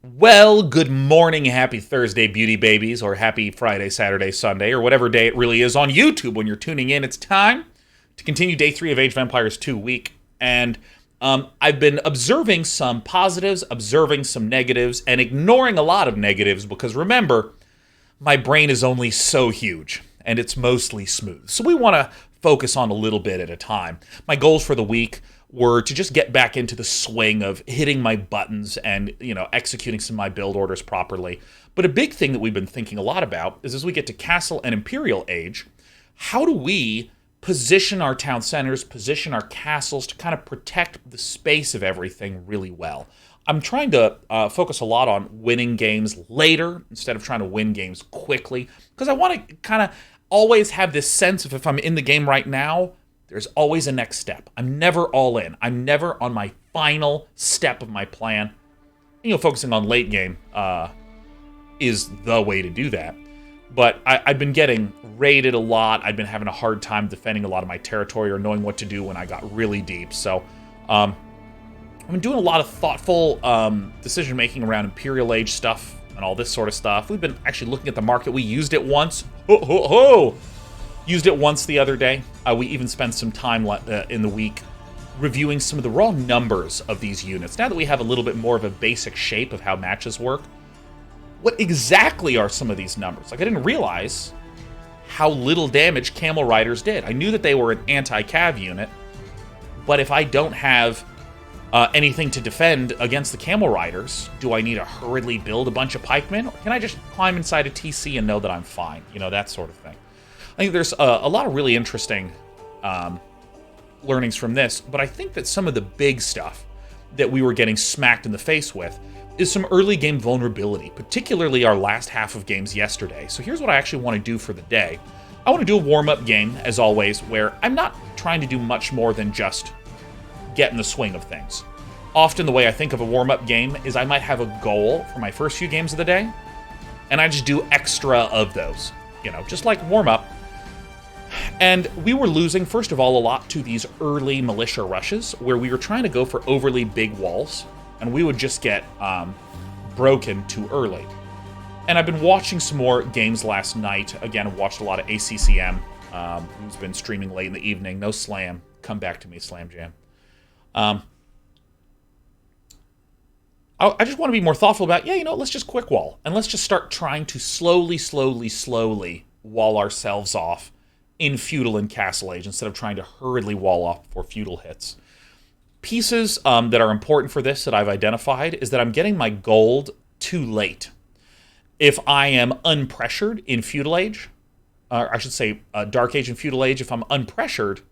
Well, good morning, happy Thursday, beauty babies, or happy Friday, Saturday, Sunday, or whatever day it really is on YouTube when you're tuning in. It's time to continue day 3 of Age of Empires 2 week. And I've been observing some positives, observing some negatives, and ignoring a lot of negatives because remember, my brain is only so huge, and it's mostly smooth. So we want to focus on a little bit at a time. My goals for the week were to just get back into the swing of hitting my buttons and, executing some of my build orders properly. But a big thing that we've been thinking a lot about is as we get to Castle and Imperial Age, how do we position our town centers, position our castles to kind of protect the space of everything really well? I'm trying to focus a lot on winning games later instead of trying to win games quickly because I want to kind of always have this sense of if I'm in the game right now, there's always a next step. I'm never all in. I'm never on my final step of my plan. Focusing on late game is the way to do that. But I've been getting raided a lot. I've been having a hard time defending a lot of my territory or knowing what to do when I got really deep. So I've been doing a lot of thoughtful decision-making around Imperial Age stuff and all this sort of stuff. We've been actually looking at the market. We used it once. Used it once the other day. We even spent some time in the week reviewing some of the raw numbers of these units. Now that we have a little bit more of a basic shape of how matches work, what exactly are some of these numbers? Like, I didn't realize how little damage Camel Riders did. I knew that they were an anti-cav unit, but if I don't have anything to defend against the Camel Riders, do I need to hurriedly build a bunch of pikemen? Or can I just climb inside a TC and know that I'm fine? That sort of thing. I think there's a lot of really interesting learnings from this, but I think that some of the big stuff that we were getting smacked in the face with is some early game vulnerability, particularly our last half of games yesterday. So here's what I actually want to do for the day. I want to do a warm-up game, as always, where I'm not trying to do much more than just get in the swing of things. Often the way I think of a warm-up game is I might have a goal for my first few games of the day, and I just do extra of those, just like warm-up. And we were losing, first of all, a lot to these early militia rushes, where we were trying to go for overly big walls, and we would just get broken too early. And I've been watching some more games last night. Again, I watched a lot of ACCM, who's been streaming late in the evening. No Slam. Come back to me, Slam Jam. I just want to be more thoughtful about, let's just quick wall. And let's just start trying to slowly wall ourselves off in feudal and castle age instead of trying to hurriedly wall off before feudal hits. Pieces that are important for this that I've identified is that I'm getting my gold too late. If I am unpressured in feudal age, or I should say dark age and feudal age, if I'm unpressured,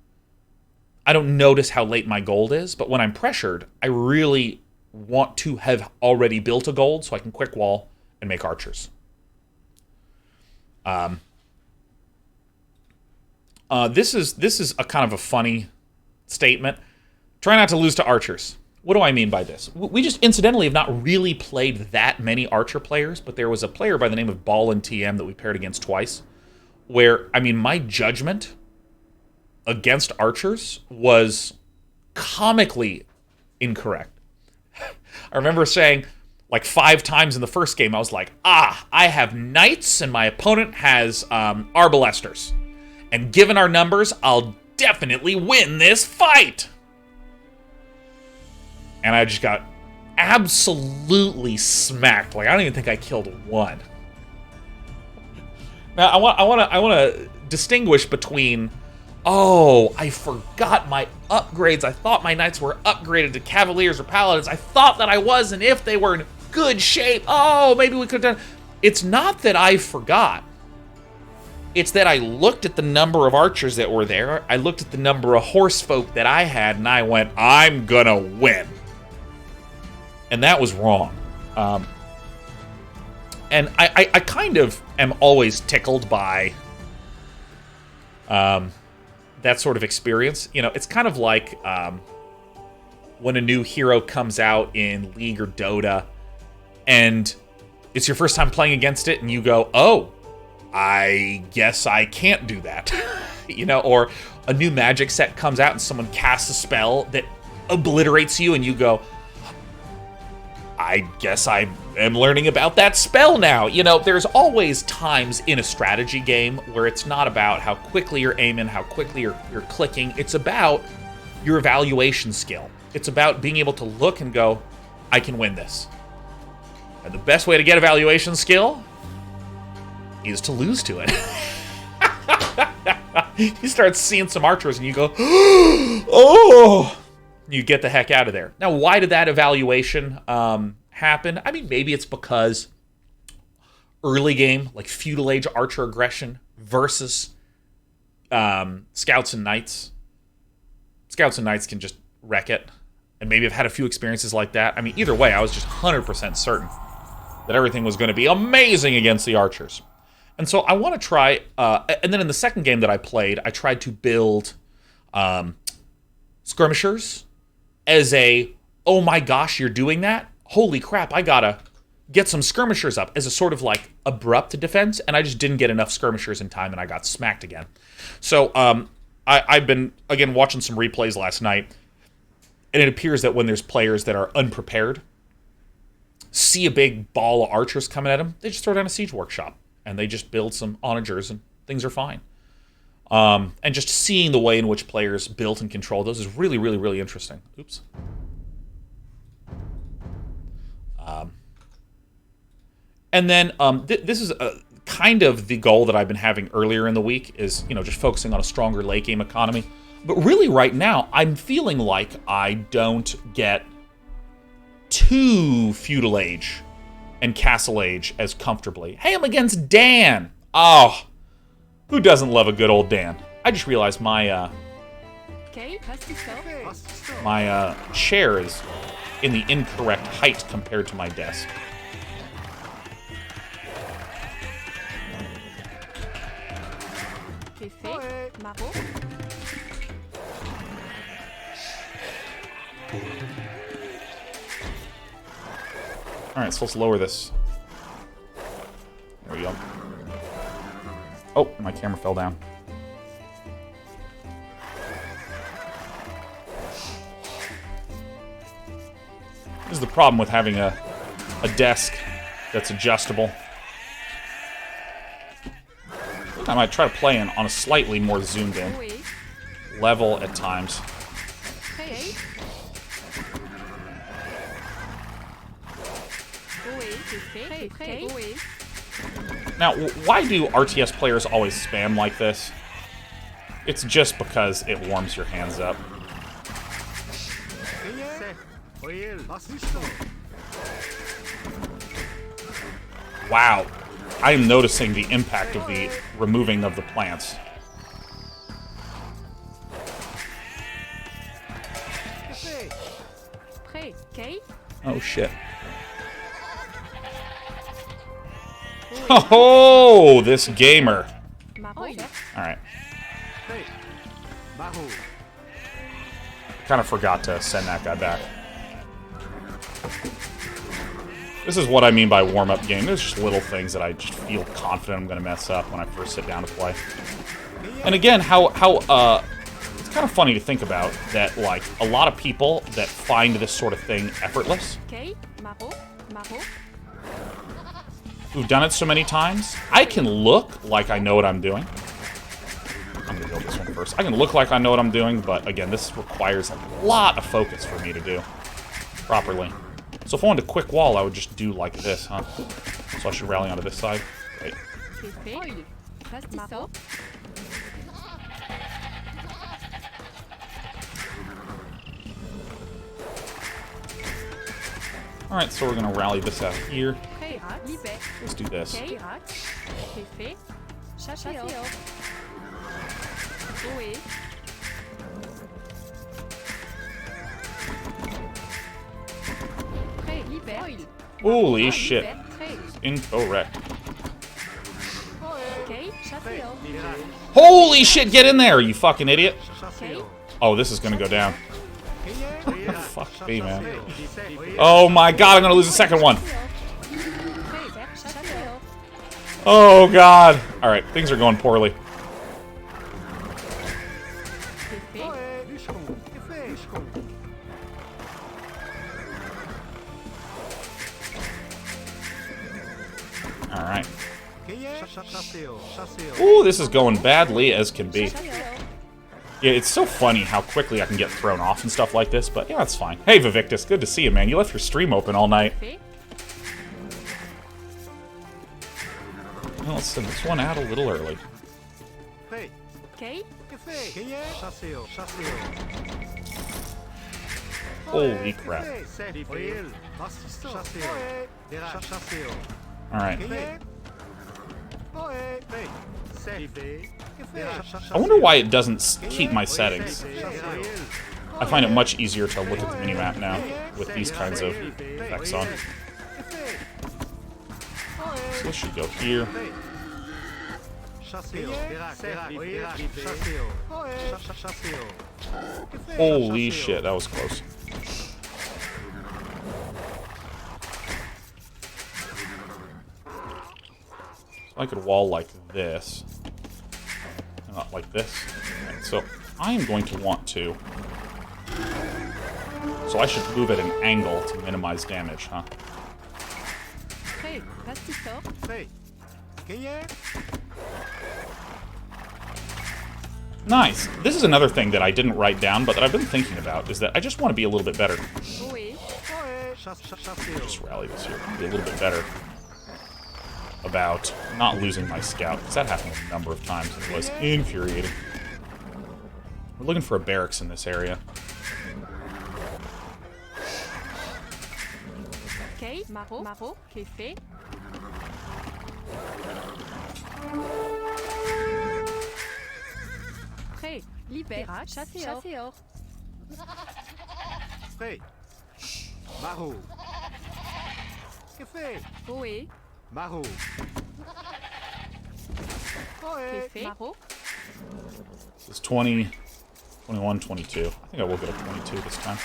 I don't notice how late my gold is, but when I'm pressured, I really want to have already built a gold so I can quick wall and make archers. This is a kind of a funny statement. Try not to lose to archers. What do I mean by this? We just incidentally have not really played that many archer players, but there was a player by the name of Ball and TM that we paired against twice, where, my judgment against archers was comically incorrect. I remember saying, like 5 times in the first game, I was like, I have knights and my opponent has arbalesters. And given our numbers, I'll definitely win this fight. And I just got absolutely smacked. Like, I don't even think I killed one. Now, I want to distinguish between, I forgot my upgrades. I thought my knights were upgraded to cavaliers or paladins. I thought that I was, and if they were in good shape, maybe we could have done. It's not that I forgot. It's that I looked at the number of archers that were there. I looked at the number of horse folk that I had, and I went, I'm gonna win. And that was wrong. And I kind of am always tickled by that sort of experience. It's kind of like when a new hero comes out in League or Dota, and it's your first time playing against it, and you go, I guess I can't do that. Or a new magic set comes out and someone casts a spell that obliterates you, and you go, I guess I am learning about that spell now. You know, there's always times in a strategy game where it's not about how quickly you're aiming, how quickly you're clicking. It's about your evaluation skill. It's about being able to look and go, I can win this. And the best way to get evaluation skill is to lose to it. You start seeing some archers and you go, oh! You get the heck out of there. Now, why did that evaluation happen? I mean, maybe it's because early game, like feudal age archer aggression versus scouts and knights. Scouts and knights can just wreck it. And maybe I've had a few experiences like that. I mean, either way, I was just 100% certain that everything was going to be amazing against the archers. And so I want to try, and then in the second game that I played, I tried to build skirmishers as a, oh my gosh, you're doing that? Holy crap, I gotta get some skirmishers up as a sort of like abrupt defense, and I just didn't get enough skirmishers in time, and I got smacked again. So I've been, again, watching some replays last night, and it appears that when there's players that are unprepared, see a big ball of archers coming at them, they just throw down a siege workshop, and they just build some onagers, and things are fine. And just seeing the way in which players built and controlled those is really, really, really interesting. Oops. And then this is kind of the goal that I've been having earlier in the week is, you know, just focusing on a stronger late game economy. But really right now, I'm feeling like I don't get too feudal age and castle age as comfortably. Hey, I'm against Dan. Oh, who doesn't love a good old Dan? I just realized my chair is in the incorrect height compared to my desk. Alright, so let's lower this. There we go. Oh, my camera fell down. This is the problem with having a desk that's adjustable. I might try to play on a slightly more zoomed in level at times. Now, why do RTS players always spam like this? It's just because it warms your hands up. Wow. I am noticing the impact of the removing of the plants. Oh, shit. Oh, this gamer. Alright. Kind of forgot to send that guy back. This is what I mean by warm-up game. There's just little things that I just feel confident I'm going to mess up when I first sit down to play. And again, how it's kind of funny to think about that, like, a lot of people that find this sort of thing effortless, who've done it so many times, I can look like I know what I'm doing. I'm going to build this one first. I can look like I know what I'm doing, but again, this requires a lot of focus for me to do properly. So if I wanted a quick wall, I would just do like this, huh? So I should rally onto this side. Great. Alright, so we're going to rally this out here. Let's do this. Holy shit. Incorrect. Holy shit, get in there, you fucking idiot. Oh, this is gonna go down. Fuck me, man. Oh my god, I'm gonna lose the second one. Oh god. Alright, things are going poorly. Alright. Ooh, this is going badly as can be. Yeah, it's so funny how quickly I can get thrown off and stuff like this, but yeah, it's fine. Hey, Vivictus, good to see you, man. You left your stream open all night. Well, let's send this one out a little early. Holy crap. Alright. I wonder why it doesn't keep my settings. I find it much easier to look at the minimap now with these kinds of effects on. So this should go here. Holy shit, that was close. I could wall like this. Not like this. Right, so I am going to want to. So I should move at an angle to minimize damage, huh? Nice. This is another thing that I didn't write down, but that I've been thinking about, is that I just want to be a little bit better. Just rally this here. Be a little bit better about not losing my scout, because that happened a number of times and it was infuriating. We're looking for a barracks in this area. Okay, Maro, Kefe. Prêt, libère, chasseur. Prêt. Maro. Kefe. Ohé. Maro. Kefe. Maro. This is 20, 21, 22. I think I will get a 22 this time.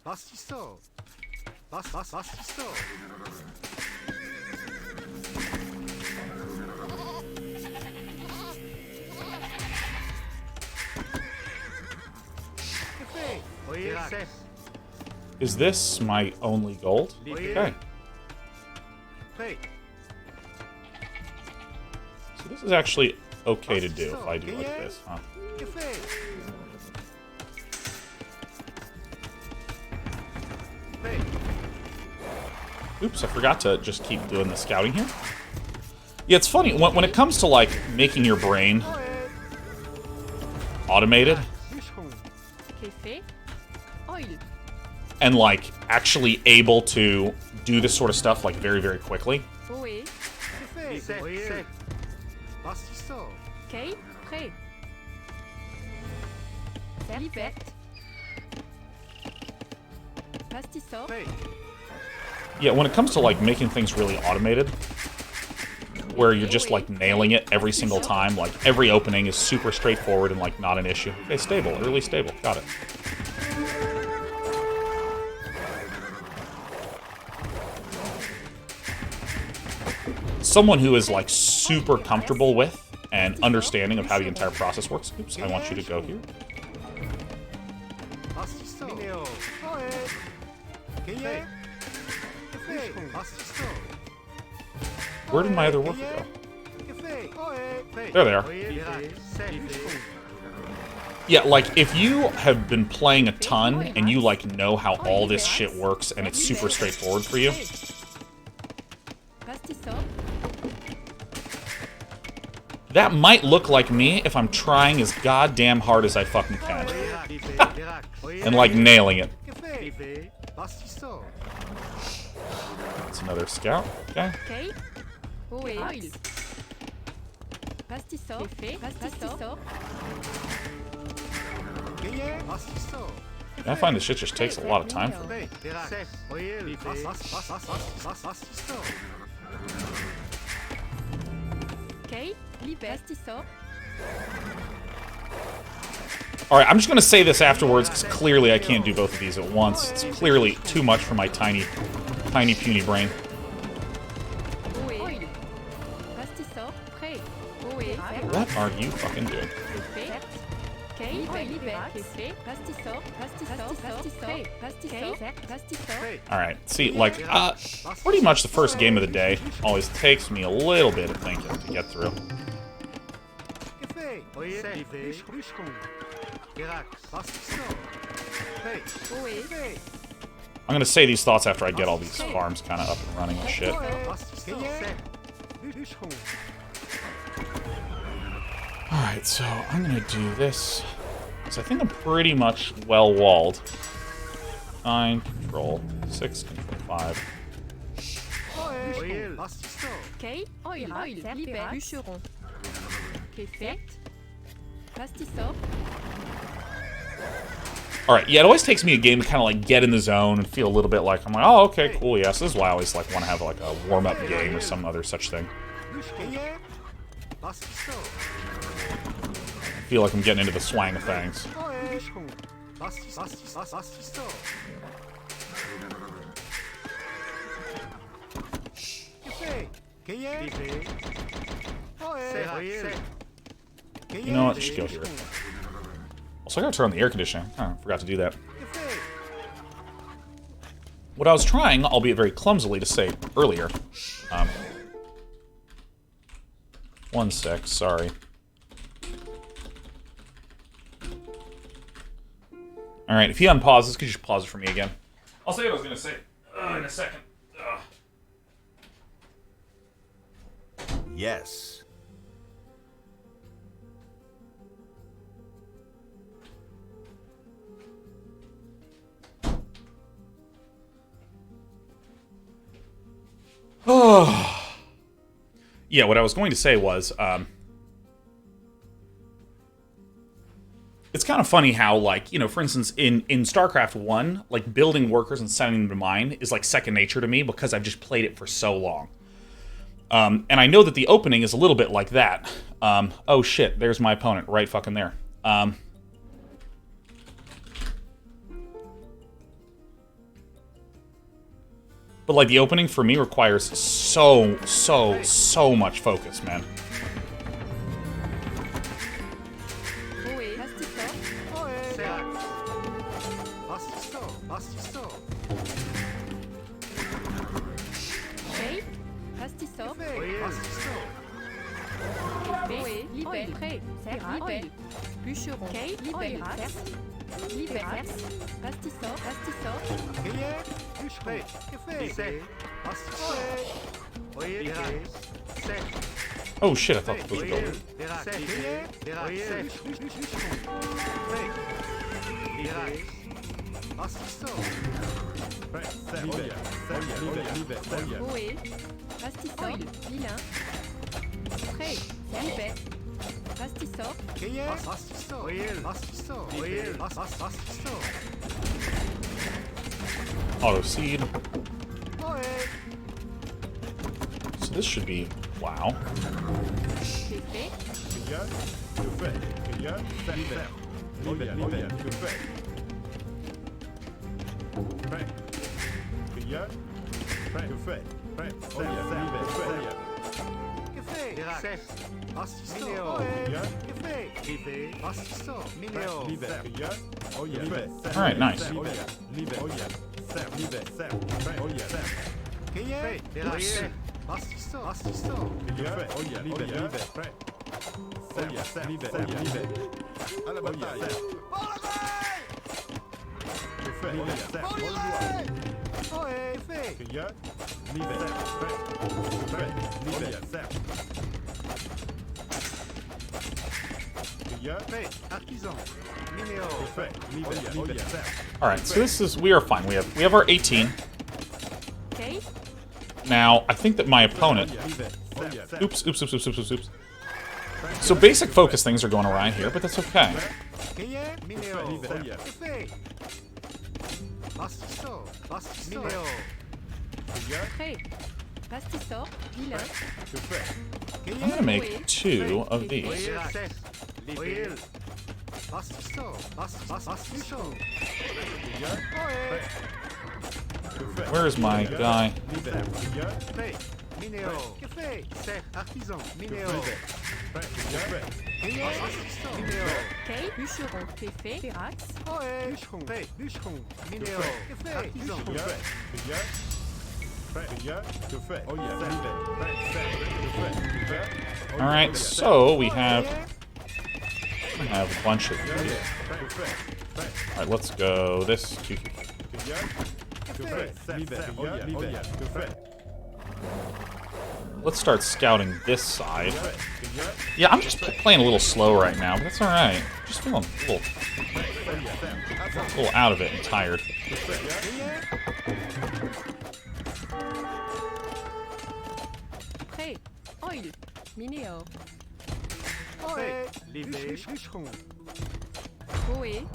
Bastisto. Bastisto. Is this my only gold? Okay. So this is actually okay to do if I do like this, huh? Oops, I forgot to just keep doing the scouting here. Yeah, it's funny, when it comes to, like, making your brain automated, and, like, actually able to do this sort of stuff, like, very, very quickly. Okay, prêt. Libette. Pastisson. Yeah, when it comes to, like, making things really automated, where you're just, like, nailing it every single time, like, every opening is super straightforward and, like, not an issue. Okay, stable, early stable, got it. Someone who is, like, super comfortable with and understanding of how the entire process works. Oops, I want you to go here. Where did my other worker go? There they are. Yeah, like, if you have been playing a ton and you, like, know how all this shit works and it's super straightforward for you, that might look like me if I'm trying as goddamn hard as I fucking can. And, like, nailing it. That's another scout. Okay. I find this shit just takes a lot of time for me. Alright, I'm just going to say this afterwards, because clearly I can't do both of these at once. It's clearly too much for my tiny, puny brain. What are you fucking doing? Alright, see, like, pretty much the first game of the day always takes me a little bit of thinking to get through. I'm gonna say these thoughts after I get all these farms kind of up and running and shit. Alright, so I'm gonna do this. So I think I'm pretty much well-walled. 9, control. 6, control 5. Kay, oil, libère, bûcheron. Effect, pastisseur. Alright, yeah, it always takes me a game to kind of like get in the zone and feel a little bit like, I'm like, oh, okay, cool, yeah, so this is why I always like want to have like a warm-up game or some other such thing. I feel like I'm getting into the swang of things. You know what? Just go here. Also, I gotta turn on the air conditioning. Oh, forgot to do that. What I was trying, albeit very clumsily, to say earlier. 1 sec, sorry. Alright, if you unpause this, could you just pause it for me again? I'll say what I was gonna say in a second. Yes. Yeah, what I was going to say was, it's kind of funny how, like, you know, for instance, in StarCraft 1, like, building workers and sending them to mine is, like, second nature to me because I've just played it for so long. And I know that the opening is a little bit like that. Oh, shit, there's my opponent right fucking there. But, like, the opening for me requires so much focus, man. Bûcheron, Kay, libère, libère, pastisseur, Oh shit, I thought that was a builder. pastisseur, vilain, prêt, libère. Pastisseur. Auto seed. So this should be wow. Alright, nice. Alright, so this is, we are fine. We have our 18. Now, I think that my opponent... Oops. So basic focus things are going awry here, but that's okay. I'm gonna make 2 of these. Where is my guy? Minéo. Que fait? C'est artisan. Minéo. Cueilleur. Assistant. Minéo. Ok, bûcheron. Que fait? Férax. Ohé. Bûcheron. Fait. Bûcheron. Minéo. Que fait? Artisan. Alright, so we have a bunch of these. Alright, let's go this. Let's start scouting this side. Yeah, I'm just playing a little slow right now, but that's alright. Just feeling a little out of it and tired. Prêt. Oil. Minéo. Ohé. Livré. Bûcheron. Ohé.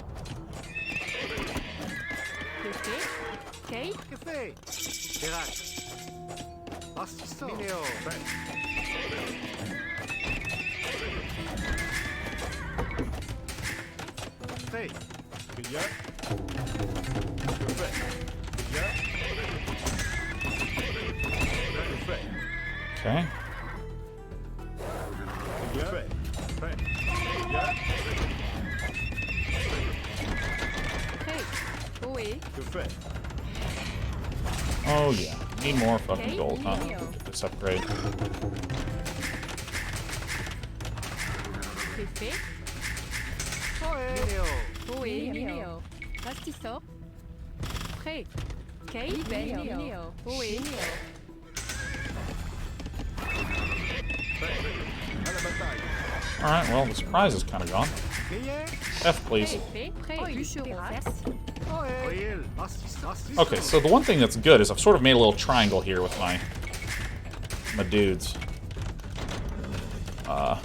Que fait? Kay. Que fait? Férax. Assistant. Minéo. Fait. Okay. Prêt. Ohé. Oh yeah, need more fucking gold, huh? Get this upgrade. Que fait? Ohé. Minéo. Ohé. Minéo. Pastissor. Prêt. Kay. Minéo. Ohé. Alright, well, the surprise is kind of gone. Cueilleur. F, please. Prêt. Bûcheron. Ohé. Assistant. Okay, so the one thing that's good is I've sort of made a little triangle here with my dudes. I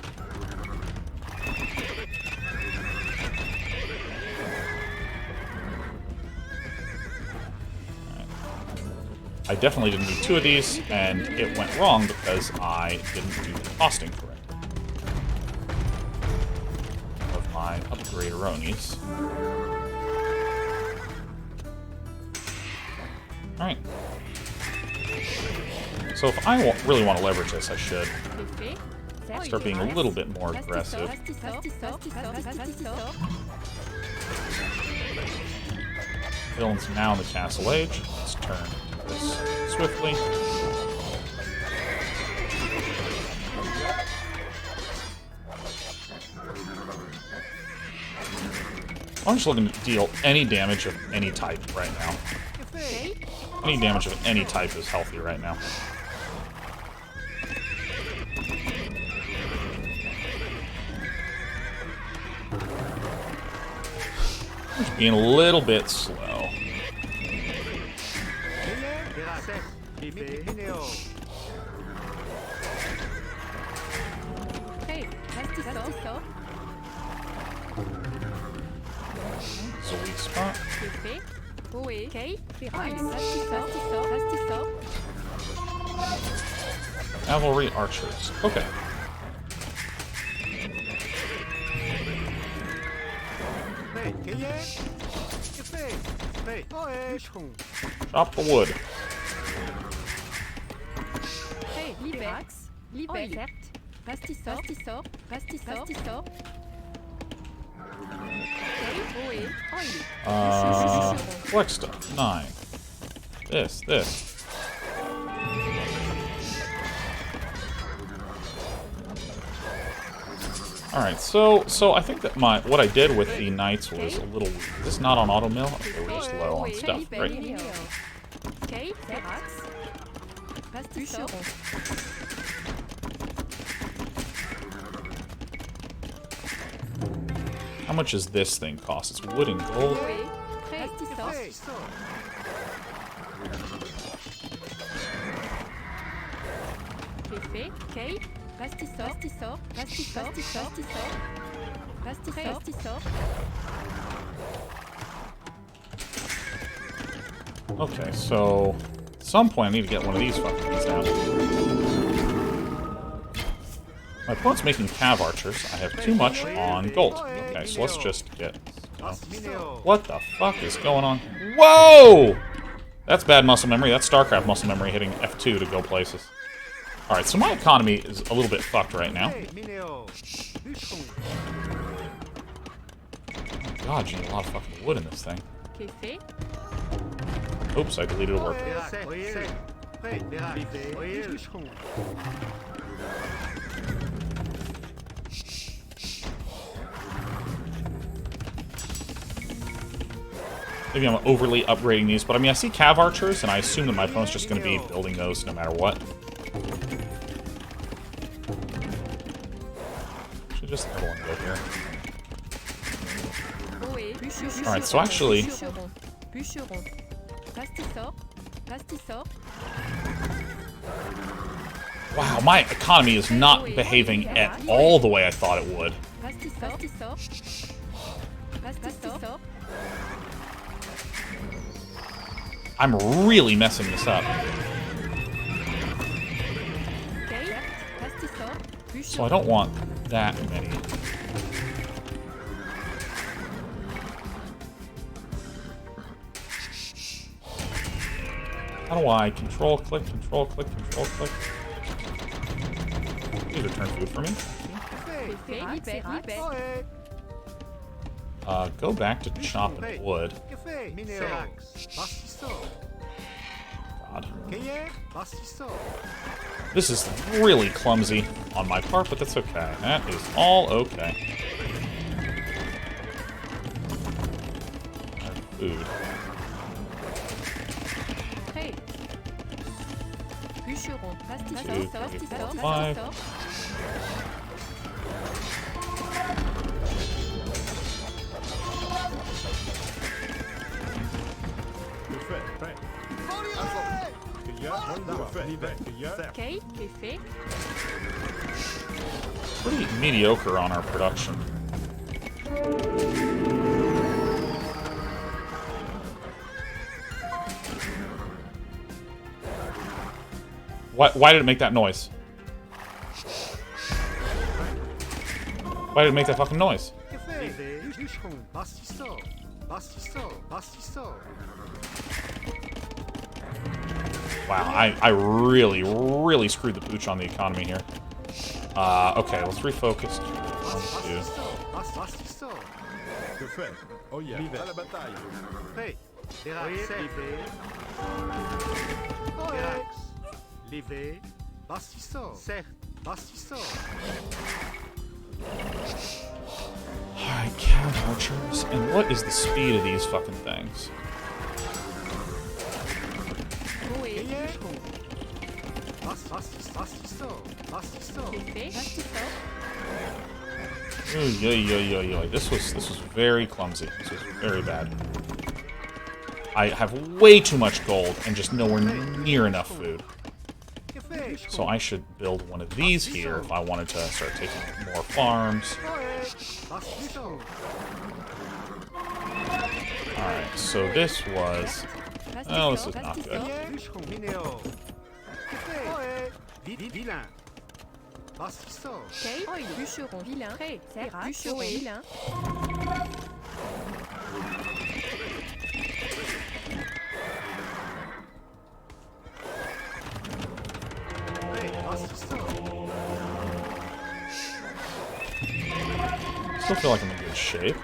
definitely didn't do two of these, and it went wrong because I didn't do the costing correctly of my upgrade-eronies. Alright. So if I really want to leverage this, I should start being a little bit more aggressive. Villains now in the Castle Age. Let's turn this swiftly. I'm just looking to deal any damage of any type right now. Any damage of any type is healthy right now. Just being a little bit slow. This is a weak spot. Cavalry archers. Okay. Chop the wood. Flex stuff. 9. This. Alright, so I think that what I did with the knights was a little weird. Is this not on auto mill? Okay, we're just low on stuff. Great. How much does this thing cost? It's wood and gold. Okay, so at some point I need to get one of these fucking things down. My opponent's making cav archers. I have too much on gold. Okay, so let's just get... What the fuck is going on? Whoa! That's bad muscle memory. That's StarCraft muscle memory hitting F2 to go places. Alright, so my economy is a little bit fucked right now. Mineo. Bûcheron. God, you need a lot of fucking wood in this thing. Qu'est fait? Oops, I deleted a worker. Sec. Sec. Prêt. Livré. Bûcheron. Maybe I'm overly upgrading these, but I mean, I see cav archers, and I assume that my opponent's just going to be building those no matter what. Should just have one go here. Alright, so actually... Bûcheron. Pastisseur. Pastisseur. Wow, my economy is not behaving at all the way I thought it would. Pastisseur. Pastisseur. I'm really messing this up. So I don't want that many. How do I control click, control click, control click? These return food for me. Go back to chopping wood. God. This is really clumsy on my part, but that's okay. That is all okay. I have food. Five. Pretty mediocre on our production. Why did it make that noise? Why did it make that fucking noise? Wow, I really, really screwed the pooch on the economy here. Okay, let's refocus. Alright, cav archers. And what is the speed of these fucking things? This was very clumsy. This was very bad. I have way too much gold and just nowhere near enough food. So I should build one of these here if I wanted to start taking more farms. Alright, so this was... Oh, this is not good. Still feel like I'm in good shape.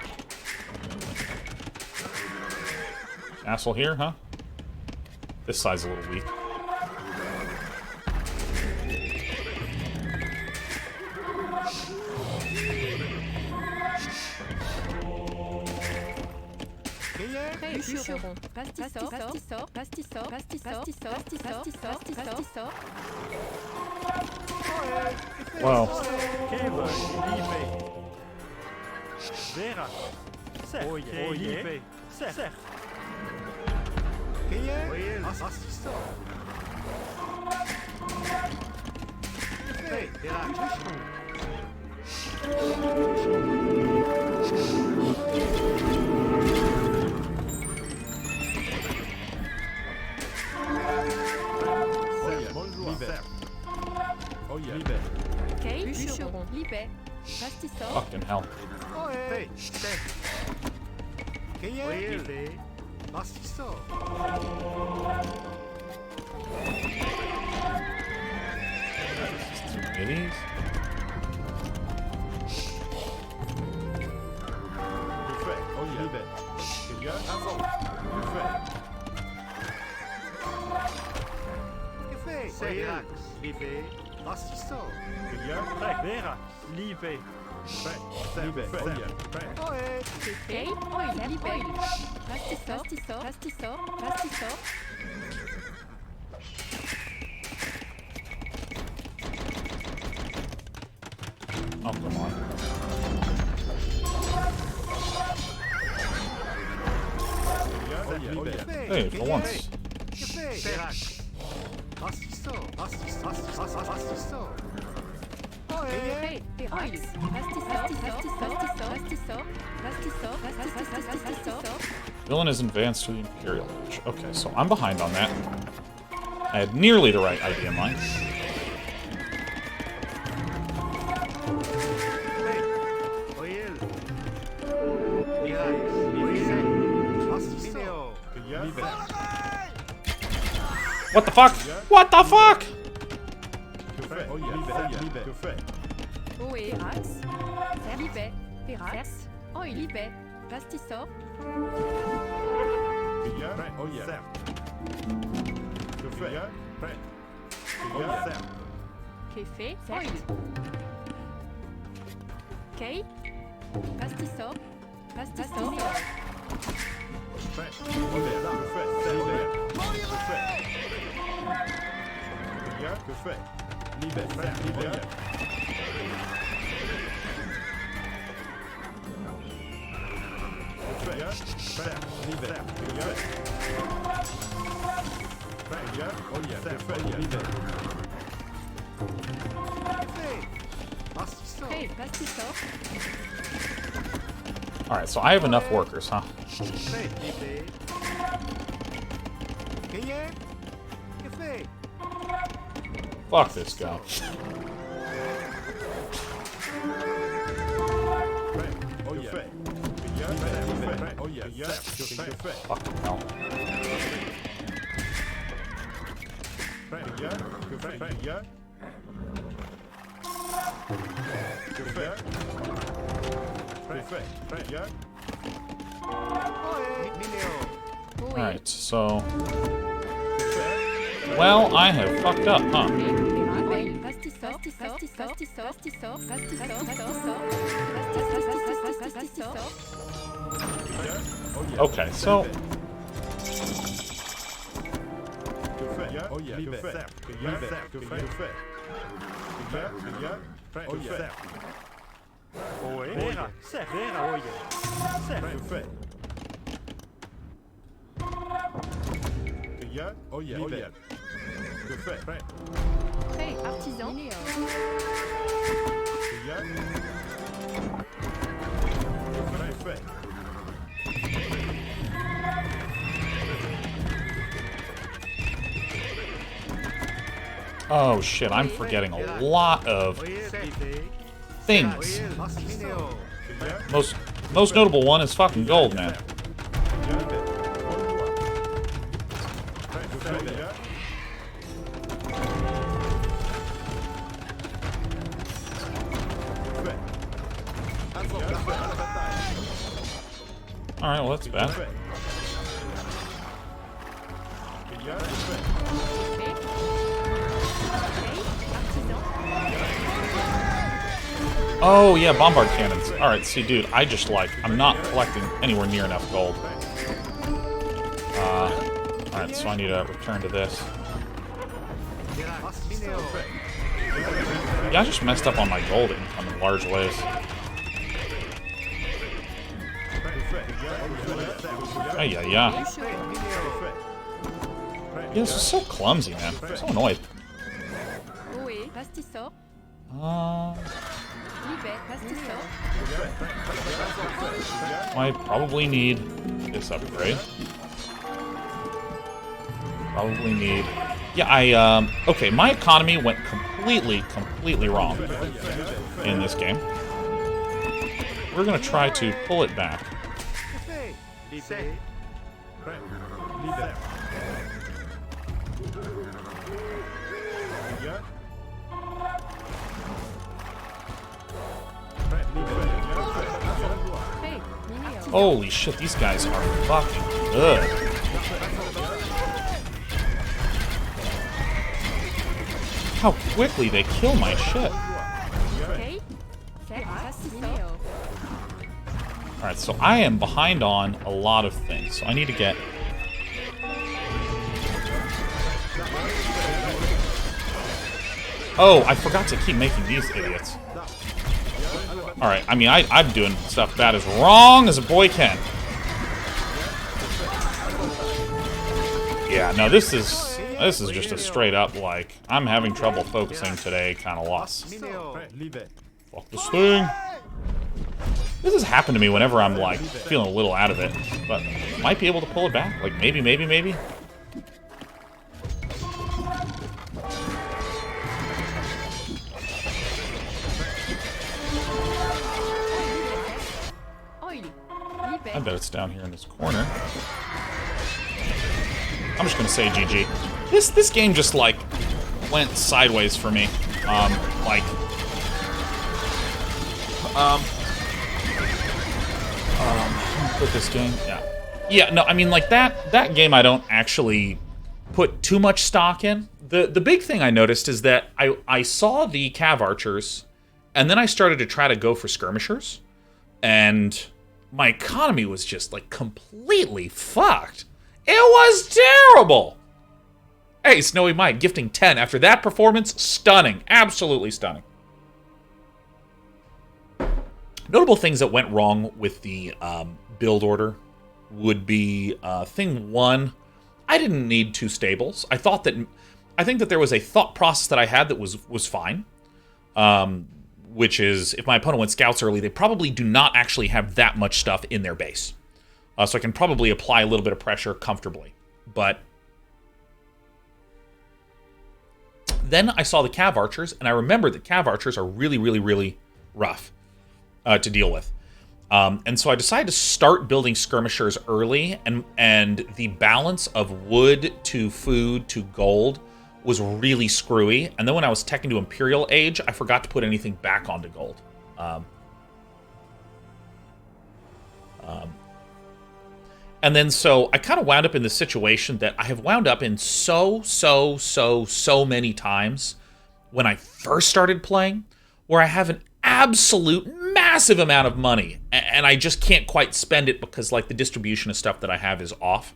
Castle here, huh? This side's a little weak. Wow. Fucking hell. It is. Café. Verax. Liebe. Pastisso. Verax. Liebe. Oe. Café. Oil. Liebe. Pastisso. Pastisso. Pastisso. Pastisso. Oh, come on. Hey, for once. Café. Verax. Pastisso. Pastisso. Pastisso. Oe. Café. Oil. Pastisso. Pastisso. Pastisso. Pastisso. Pastisso. Pastisso. Villain is advanced to the Imperial Age. Okay, so I'm behind on that. I had nearly the right idea in mind. Oil. Verax. Liebe. Pastisso. What the fuck? What the fuck? Oe. Verax. Liebe. Verax. Oil. Liebe. Pastisso. Café. Oil. Cake. Pastisso. Pastisso. Pastisso. Café. Pastisso. Alright, so I have enough workers, huh? Café. Liebe. Café. Café. Fuck this guy. Fucking hell. Oe. Mineo. Oe. Alright, so... Well, I have fucked up, huh? Oil. Pastisso. Pastisso. Pastisso. Pastisso. Pastisso. Pastisso. Pastisso. Okay, so... Vera. Vera. Oye. Prêt. Artisan. Oh shit, I'm forgetting a lot of things. Mineo. Most notable one is fucking gold, man. Alright, well that's bad. Oh yeah, bombard cannons. Alright, see dude, I'm not collecting anywhere near enough gold. Alright, so I need to return to this. Yeah, I just messed up on my gold income in large ways. Yeah. Yeah, this is so clumsy, man. I'm so annoyed. Oe. Pastisso. Libe. Pastisso. I probably need this upgrade. Probably need... Yeah, okay, my economy went completely wrong in this game. We're gonna try to pull it back. Holy shit, these guys are fucking good. How quickly they kill my shit. 오케이. 셋, 할 수 있어. Alright, so I am behind on a lot of things. So I need to get... Oh, I forgot to keep making these idiots. Alright, I mean, I'm doing stuff bad as wrong as a boy can. Yeah, no, this is just a straight up, like, I'm having trouble focusing today kind of loss. Fuck this thing. This has happened to me whenever I'm, like, feeling a little out of it. But might be able to pull it back. Like, maybe. 오일이. I bet it's down here in this corner. I'm just gonna say GG. This game just, like, went sideways for me. Put this game, yeah, no, I mean, like, that game I don't actually put too much stock in. The big thing I noticed is that I saw the Cav Archers, and then I started to try to go for skirmishers, and my economy was just, like, completely fucked. It was terrible! Hey, Snowy Mike, gifting 10 after that performance, stunning, absolutely stunning. Notable things that went wrong with the build order would be thing one, I didn't need 2 stables. I think that there was a thought process that I had that was fine, which is if my opponent went scouts early, they probably do not actually have that much stuff in their base, so I can probably apply a little bit of pressure comfortably. But then I saw the Cav Archers, and I remembered that Cav Archers are really, really, really rough to deal with. And so I decided to start building skirmishers early, and the balance of wood to food to gold was really screwy. And then when I was teching to Imperial Age, I forgot to put anything back onto gold. And then so I kind of wound up in this situation that I have wound up in so many times when I first started playing, where I have an absolute massive amount of money, and I just can't quite spend it because, like, the distribution of stuff that I have is off.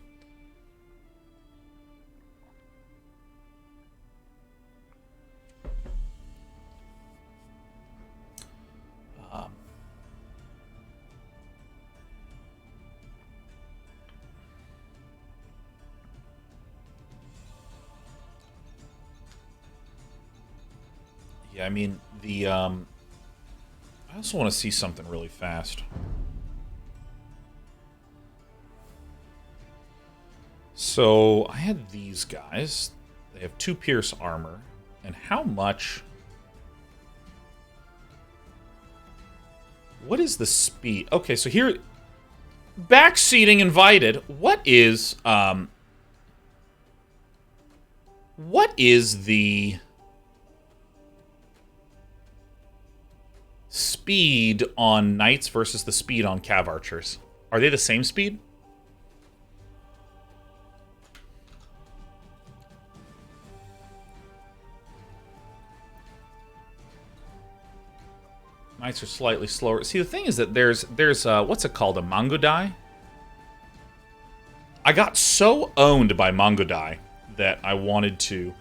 Yeah, I mean, I also want to see something really fast. So, I had these guys. They have 2 pierce armor. And how much... What is the speed? Okay, so here... Backseating invited. What is the... speed on knights versus the speed on Cav Archers? Are they the same speed? Knights are slightly slower. See, the thing is that there's what's it called? A Mangodai? I got so owned by Mangodai that I wanted to...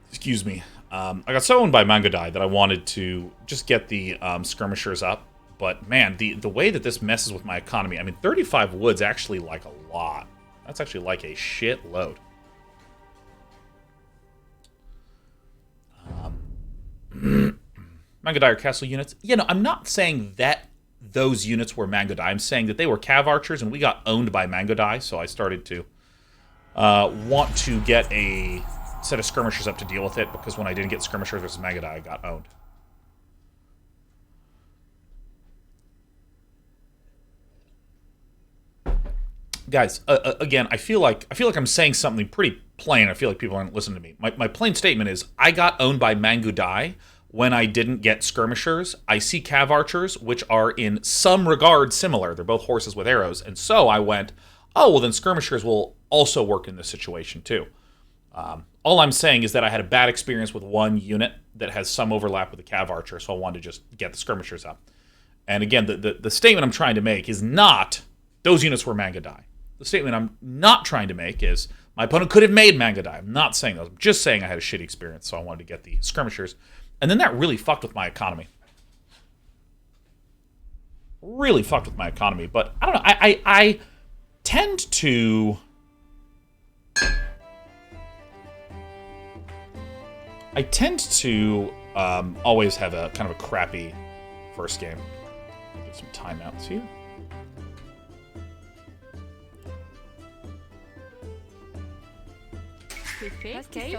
Excuse me. I got so owned by Mangodai that I wanted to just get the skirmishers up. But, man, the way that this messes with my economy... I mean, 35 wood's actually, like, a lot. That's actually, like, a shit load. Mangodai are castle units. You know, I'm not saying that those units were Mangodai. I'm saying that they were Cav Archers, and we got owned by Mangodai, so I started to want to get a set of skirmishers up to deal with it, because when I didn't get skirmishers versus Mangodai, I got owned. Guys, again, I feel like I'm saying something pretty plain. I feel like people aren't listening to me. My plain statement is, I got owned by Mangodai when I didn't get skirmishers, I see cav archers, which are in some regard similar. They're both horses with arrows. And so I went, oh, well, then skirmishers will also work in this situation too. All I'm saying is that I had a bad experience with one unit that has some overlap with the cav archer, so I wanted to just get the skirmishers up. And again, the statement I'm trying to make is not those units were manga die. The statement I'm not trying to make is my opponent could have made manga die. I'm not saying those. I'm just saying I had a shitty experience, so I wanted to get the skirmishers. And then that really fucked with my economy. Really fucked with my economy. But I don't know. I tend to... always have a kind of a crappy first game. Get some timeouts here.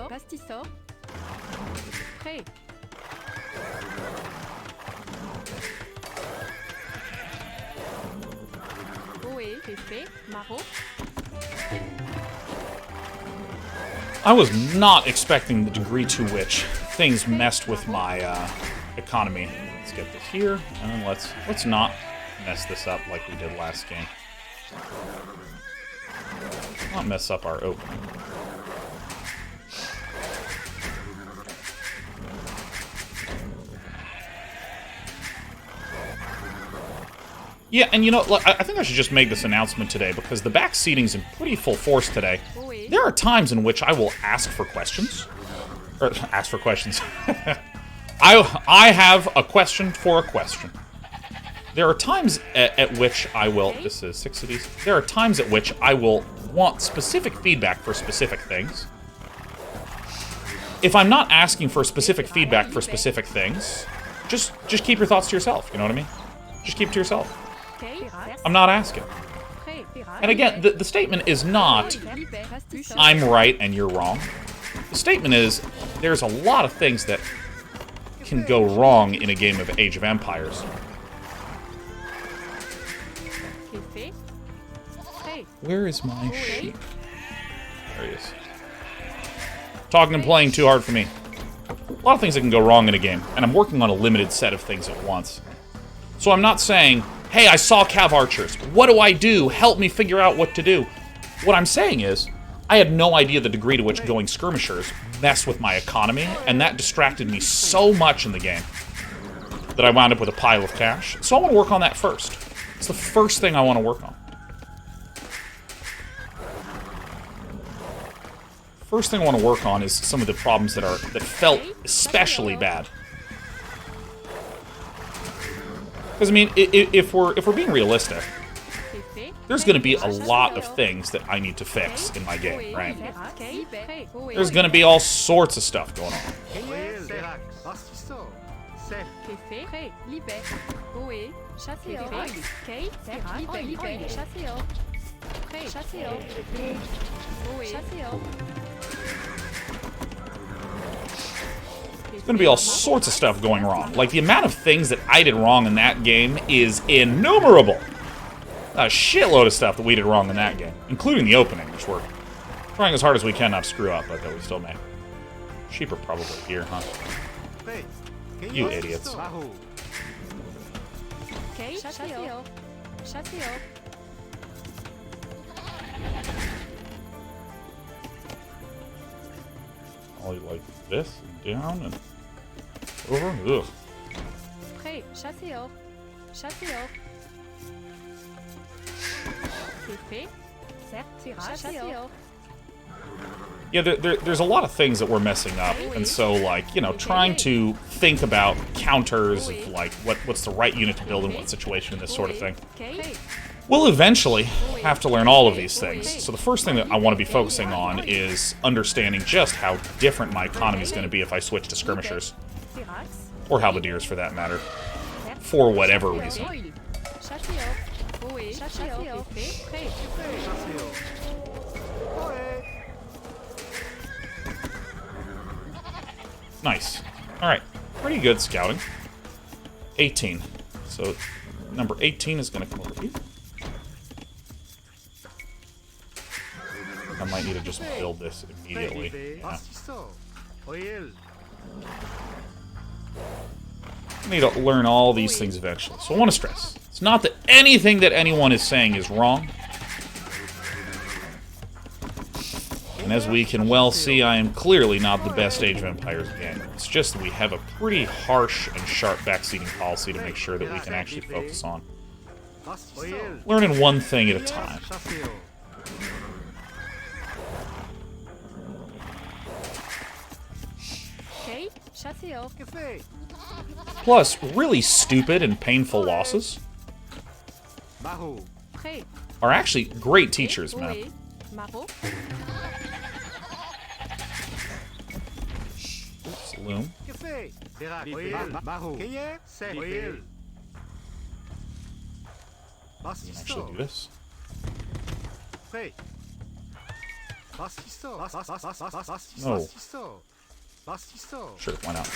Pastisseau. Prêt. Ohé, fait, Maro. I was not expecting the degree to which things messed with my economy. Let's get this here, and then let's not mess this up like we did last game. Not mess up our opening. Yeah, and you know, look, I think I should just make this announcement today because the back seating's in pretty full force today. There are times in which I will ask for questions. Or, ask for questions. I have a question for a question. There are times at which I will... This is 6 of these. There are times at which I will want specific feedback for specific things. If I'm not asking for specific feedback for specific things, just keep your thoughts to yourself, you know what I mean? Just keep it to yourself. I'm not asking. And again, the statement is not, I'm right and you're wrong. The statement is, there's a lot of things that can go wrong in a game of Age of Empires. Where is my sheep? There he is. Talking and playing too hard for me. A lot of things that can go wrong in a game, and I'm working on a limited set of things at once. So I'm not saying, hey, I saw cav archers. What do I do? Help me figure out what to do. What I'm saying is, I had no idea the degree to which going skirmishers messed with my economy, and that distracted me so much in the game that I wound up with a pile of cash. So I want to work on that first. It's the first thing I want to work on. First thing I want to work on is some of the problems that felt especially bad. Because I mean, if we're being realistic, there's going to be a lot of things that I need to fix in my game, right? There's going to be all sorts of stuff going on. There's going to be all sorts of stuff going wrong. Like, the amount of things that I did wrong in that game is innumerable. A shitload of stuff that we did wrong in that game, including the opening, which we're trying as hard as we can not to screw up, but that we still made. Sheep are probably here, huh? You idiots. All like this, and down, and over. Ugh. Yeah, there's a lot of things that we're messing up, and so, like, you know, trying to think about counters of, like, what's the right unit to build in what situation and this sort of thing. We'll eventually have to learn all of these things, so the first thing that I want to be focusing on is understanding just how different my economy is going to be if I switch to skirmishers. Or halberdiers, for that matter. For whatever reason. Nice. Alright. Pretty good scouting. 18. So, number 18 is going to come over here. I might need to just build this immediately. Yeah. I need to learn all these things eventually. So I want to stress, it's not that anything that anyone is saying is wrong. And as we can well see, I am clearly not the best Age of Empires game. It's just that we have a pretty harsh and sharp backseating policy to make sure that we can actually focus on learning one thing at a time. Okay, chasseur. Plus, really stupid and painful losses Prêt. are actually great teachers, man. Oé. Maro. Loom. Que fait? Maro. C'est. You can actually do this. Prêt. No. Sure, why not?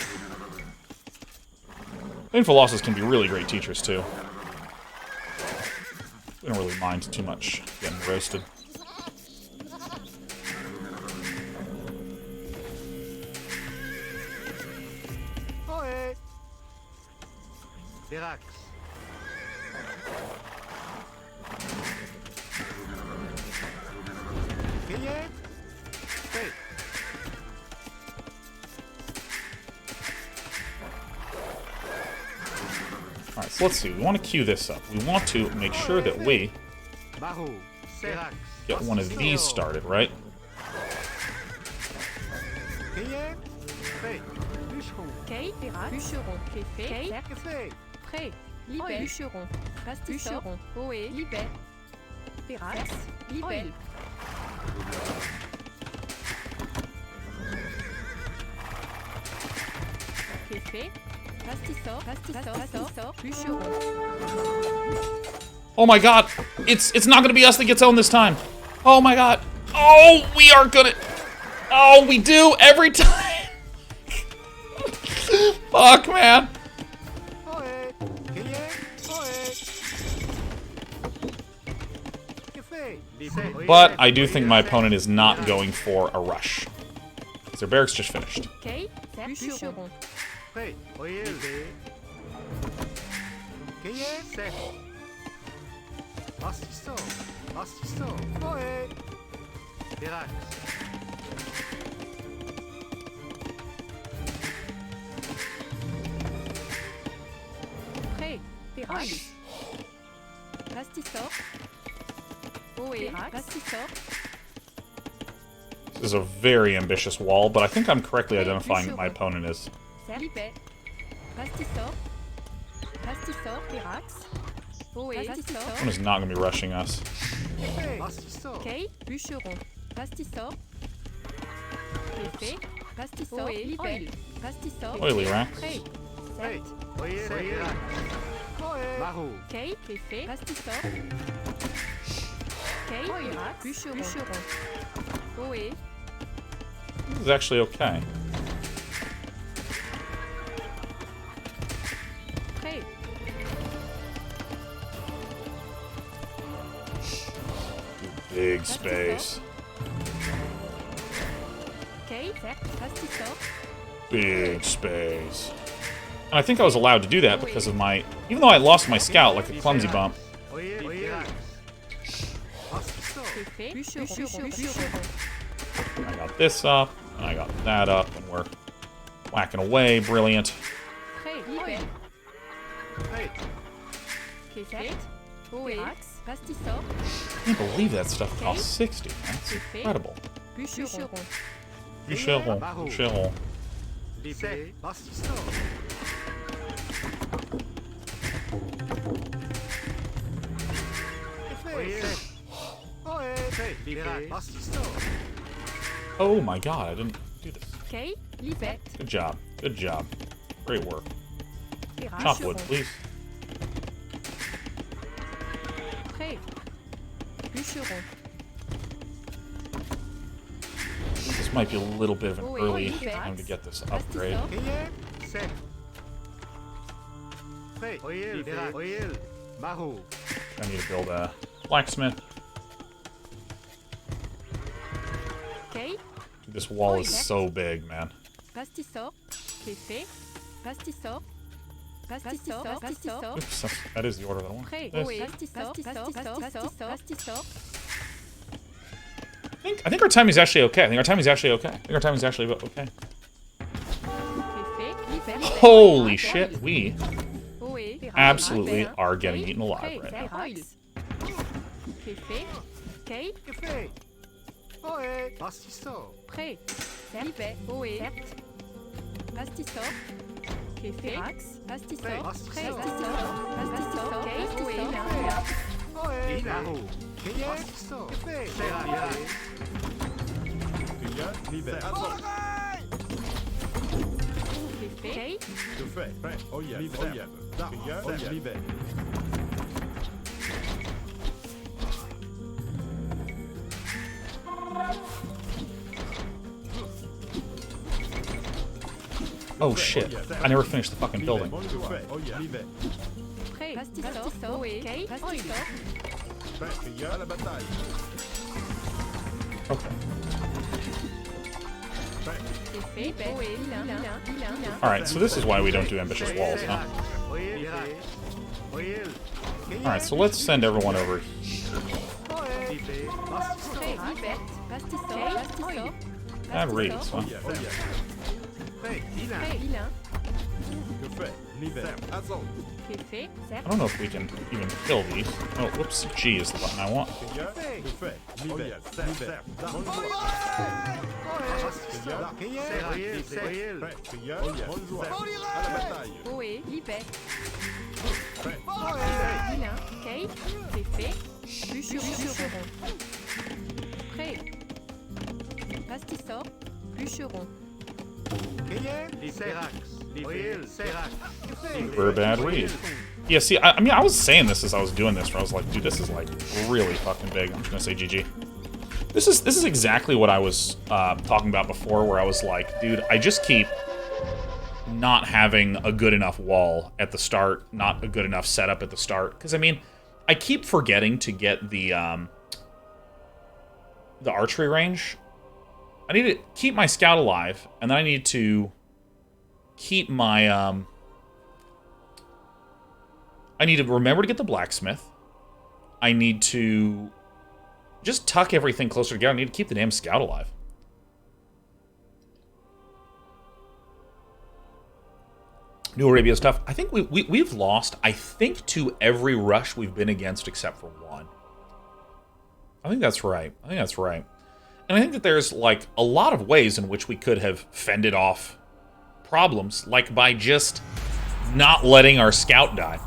Painful losses can be really great teachers, too. We don't really mind too much getting roasted. Ohé. Verax. Cueillette. Fait. Alright, so let's see. We want to queue this up. We want to make sure that we Maro. Verax. get one of these started, right? Cueillette. Fait. Bûcheron. Okay, Verax. Bûcheron. Fait. Que fait? Prêt. Libé. Bûcheron. Pastisseur. Oé. Libé. Verax. Libé. Fait. Pastisseur. Bûcheron. Oh my god! It's not gonna be us that gets owned this time! Oh my god! Oh, we are gonna... Oh, we do every time! Fuck, man! Ohé. Cueillette. Ohé. Que fait? But I do think my opponent is not going for a rush. Their barracks just finished. Okay, bûcheron. Prêt. Ohé. Cueillette. C'est. Pastisseur. Ohé. Verax. Prêt. Verax. Pastisseur. Oé. Pastisseur. This is a very ambitious wall, but I think I'm correctly identifying that my opponent is. Libé. Pastisseur. Verax. Oé. Pastisseur. Opponent is not going to be rushing us. Pastisseur. Okay, bûcheron. Pastisseur. Fait. Pastisseur. Libé. Pastisseur. Oily racks. Prêt. Prêt. Sept. Ohé. Verax. Ohé. Maro. Okay, fait. Pastisseur. Okay, Verax. Bûcheron. Oé. This is actually okay. Prêt. Big space. Okay, pastisseur. Big space. And I think I was allowed to do that because of my... Even though I lost my scout like a clumsy bump. Ohé. Verax. Pastisseur. Fait. Bûcheron. I got this up, and I got that up, and we're whacking away. Brilliant. Prêt. Libé. Prêt. Fait. Oé. Pastisseur. I can't believe that stuff costs 60, man. That's incredible. Bûcheron. Bûcheron. Libé. Pastisseur. Que fait? Ohé. Fait. Verax. Pastisseur. Oh my god, I didn't do this. Okay, Libé. Good job. Good job. Great work. Verax. Chop wood, please. Prêt. Bûcheron. This might be a little bit of an Oh, early yeah. time to get this upgrade. Cueillette. C'est. Prêt. Ohé. Verax. Ohé. Maro. I need to build a blacksmith. Okay, This wall is so big, man. pastisseur. Fait. Pastis sort. Oops, that is the order that I want. Prêt. This. Oui. Pastis sort. I think our timing's actually okay. I think our timing's actually okay. Holy shit, we absolutely are getting eaten alive right now. Kate. Que fait? Ohé, Pastisso. Prêt. Livet. Oui. Pastis Férax. Pastis Prêt. Pastis Kate. Oui. Ohé, Naro. Pastisso. Que fait? Kate. Que fait? Oh yeah, Livet. Oh shit, I never finished the fucking building. Oh yeah, Livet. Prêt. Pastis Oui. Kate. Pastis À la bataille. Okay. Oui. Alright, so this is why we don't do ambitious walls, huh? Alright, so let's send everyone over here. That reads, huh? Oh yeah. Que fait? Livet. Azon. I don't know if we can even kill these. Oh, whoops, G is the button I want. Que fait? Livet. Livet. À la bataille. Oui. Livet. Prêt. Kate. Bûcheron. Prêt. Pastis Bûcheron. Super bad read. Yeah, see, I mean, I was saying this as I was doing this, where I was like, dude, this is like really fucking big. I'm just gonna say GG. This is exactly what I was talking about before, where I was like, dude, I just keep not having a good enough wall at the start, not a good enough setup at the start. Because I mean, I keep forgetting to get the archery range. I need to keep my scout alive, and then I need to keep my I need to remember to get the blacksmith. I need to just tuck everything closer together. I need to keep the damn scout alive. New Arabia stuff. I think we've lost, I think, to every rush we've been against except for one. I think that's right. And I think that there's, like, a lot of ways in which we could have fended off problems, like by just not letting our scout die.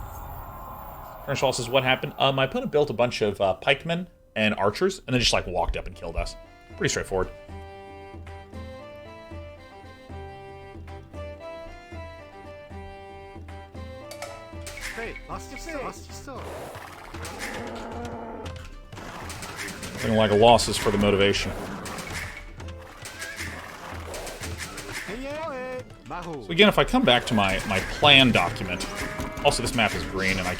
Crenshaw says, what happened? My opponent built a bunch of pikemen and archers, and then just, like, walked up and killed us. Pretty straightforward. Looking like a losses for the motivation. So again, if I come back to my plan document, also this map is green and I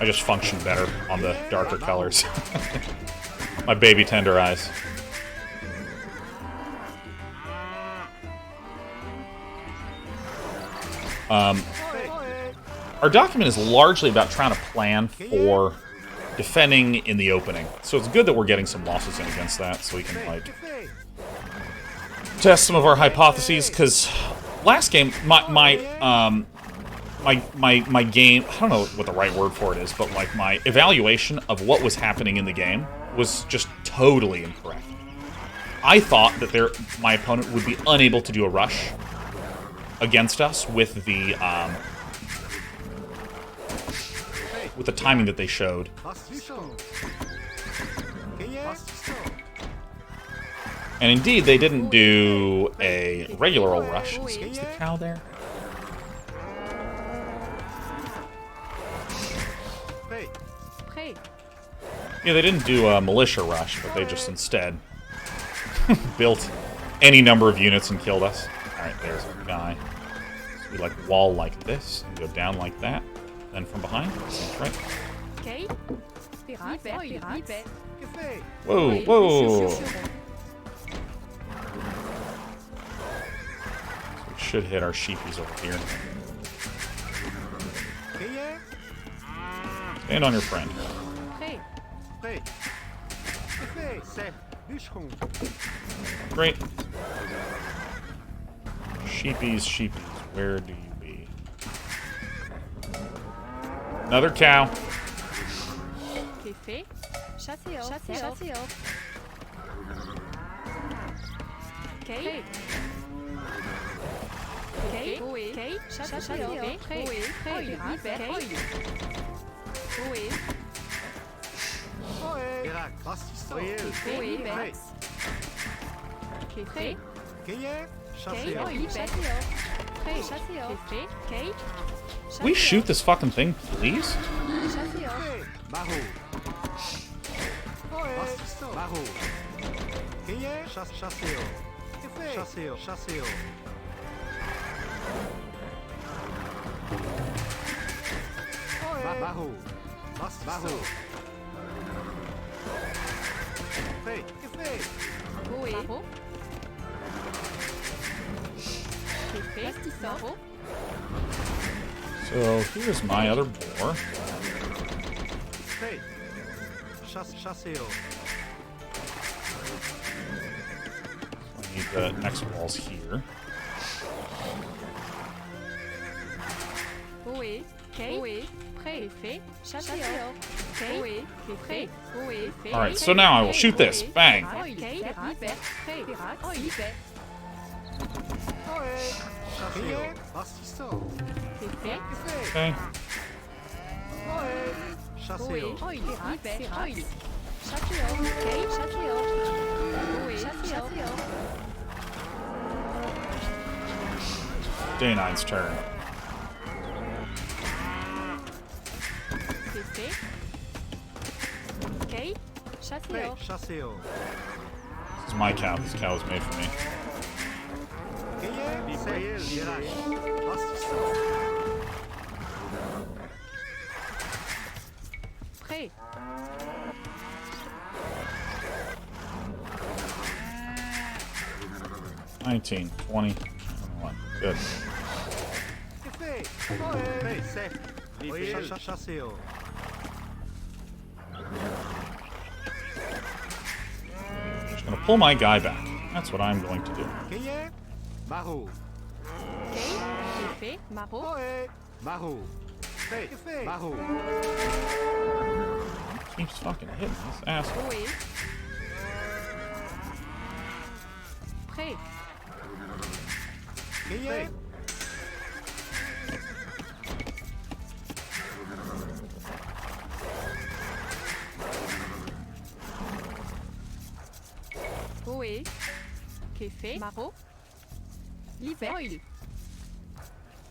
just function better on the darker colors. My baby tender eyes. Our document is largely about trying to plan for defending in the opening. So it's good that we're getting some losses in against that, so we can, like, test some of our hypotheses, because last game, my game, I don't know what the right word for it is, but, like, my evaluation of what was happening in the game was just totally incorrect. I thought that my opponent would be unable to do a rush against us with the timing that they showed. And indeed, they didn't do a regular old rush. Is the cow there? Yeah, they didn't do a militia rush, but they just instead built any number of units and killed us. Alright, there's our guy. So we, like, wall like this, and go down like that. Then from behind, seems right. Whoa, whoa! should hit our sheepies over here. Cueillère. Stand on your friend. Prêt. Prêt. Effet. C'est. Bûcheron. Great. Sheepies, sheepies, where do you be? Another cow. Qu'est fait? Chasser off. Chasser off. Kay. Kay. Oé. Kay. Chasser off. Prêt. Prêt. Libère. Oé. Ohé. Irak. Assistant. Oé. Libère. Qu'est fait? Cueillère. Kay. Chasser. Libère. Prêt. Chasser off. Qu'est fait? Kay. We shoot this fucking thing, please? Chasser off. Effet. Barreau. Ohé. Assistant. Barreau. Cueillère. Chasser. Effet. Chasser. Chasser. Barreau. Barreau. Effet. Effet. Oé. Qu'est fait? Bastissant. So here's my other boar. Effet. Chasser. I need the next walls here. Oé. Kay. Oé. Prêt. Fait. Chasser. Kay. Prêt. Oé. Fait. Alright, so now I will shoot this. Bang! Kay. Libère. Prêt. Libère. Ohé. Cueillère. Assistant. Qu'est fait? Effet. Okay. Ohé. Chasser. Oé. Libère. Chasser. Kay. Chasser. Oé. Chasser. Day 9's turn. Qu'est fait? Kay. Chasser. Prêt. Chasser. This is my cow. This cow was made for me. Cueillère. C'est. Irak. Assistant. Prêt. 19, 20, 21. Good. Effet. Ohé. C'est. Chasser. Just gonna pull my guy back. That's what I'm going to do. Cueillère. Barreau. Kay. Fait. Maro. Ohé. Barreau. Prêt. Effet. Barreau. Keeps fucking hitting this asshole. Oé. Prêt. Cueillère. Oé. Qu'est fait? Maro. Libère.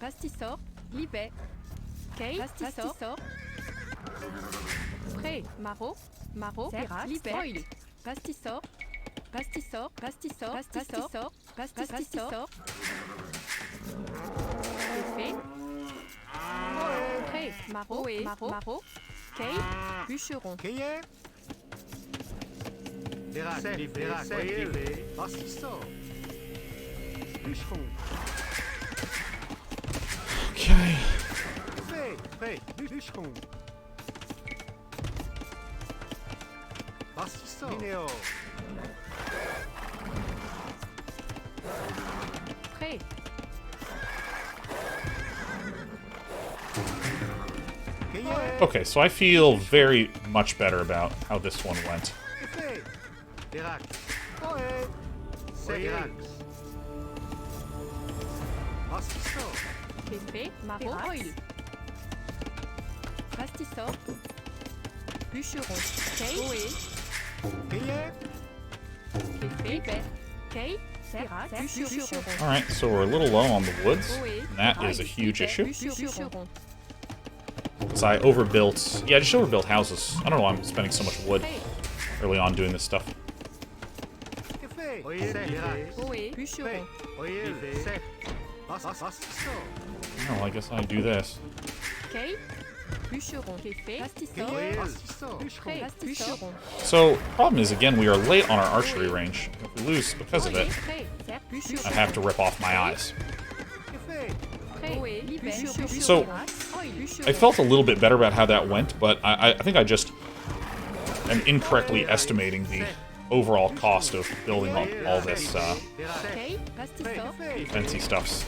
Pastissor. Libère. Kay. Pastissor. Prêt. Maro. Libère. Pastissor. Pastissor. Qu'est fait? Prêt. Maro. Kay. Bûcheron. Cueillère. Irak. Irak. Assistant. Bûcheron. Okay. Effet. Prêt. Bûcheron. Assistant. Minéo. Prêt. Cueillère. Okay, so I feel very much better about how this one went. Effet. Irak. Ohé. C'est Irak. Assistant. Qu'est fait? Maro. Pastissor. Bûcheron. Kay. Oé. Cueillère. Qu'est fait? Libère. Kay. Bûcheron. Alright, so we're a little low on the woods. Oé. And that is a huge issue. Bûcheron. Because I overbuilt... Yeah, I just overbuilt houses. I don't know why I'm spending so much wood Prêt. early on doing this stuff. Effet. C'est Irak. Oé. Bûcheron. C'est. Assistant. Oh, I guess I do this. Kay. Bûcheron. Qu'est fait? Pastissor. Cueillère. Assistant. Prêt. Bûcheron. So, problem is, again, we are late on our archery range. If we lose because of it, Prêt. Bûcheron. I have to rip off my eyes. So, I felt a little bit better about how that went, but I think I just am incorrectly estimating the overall cost of building up all this fancy stuffs.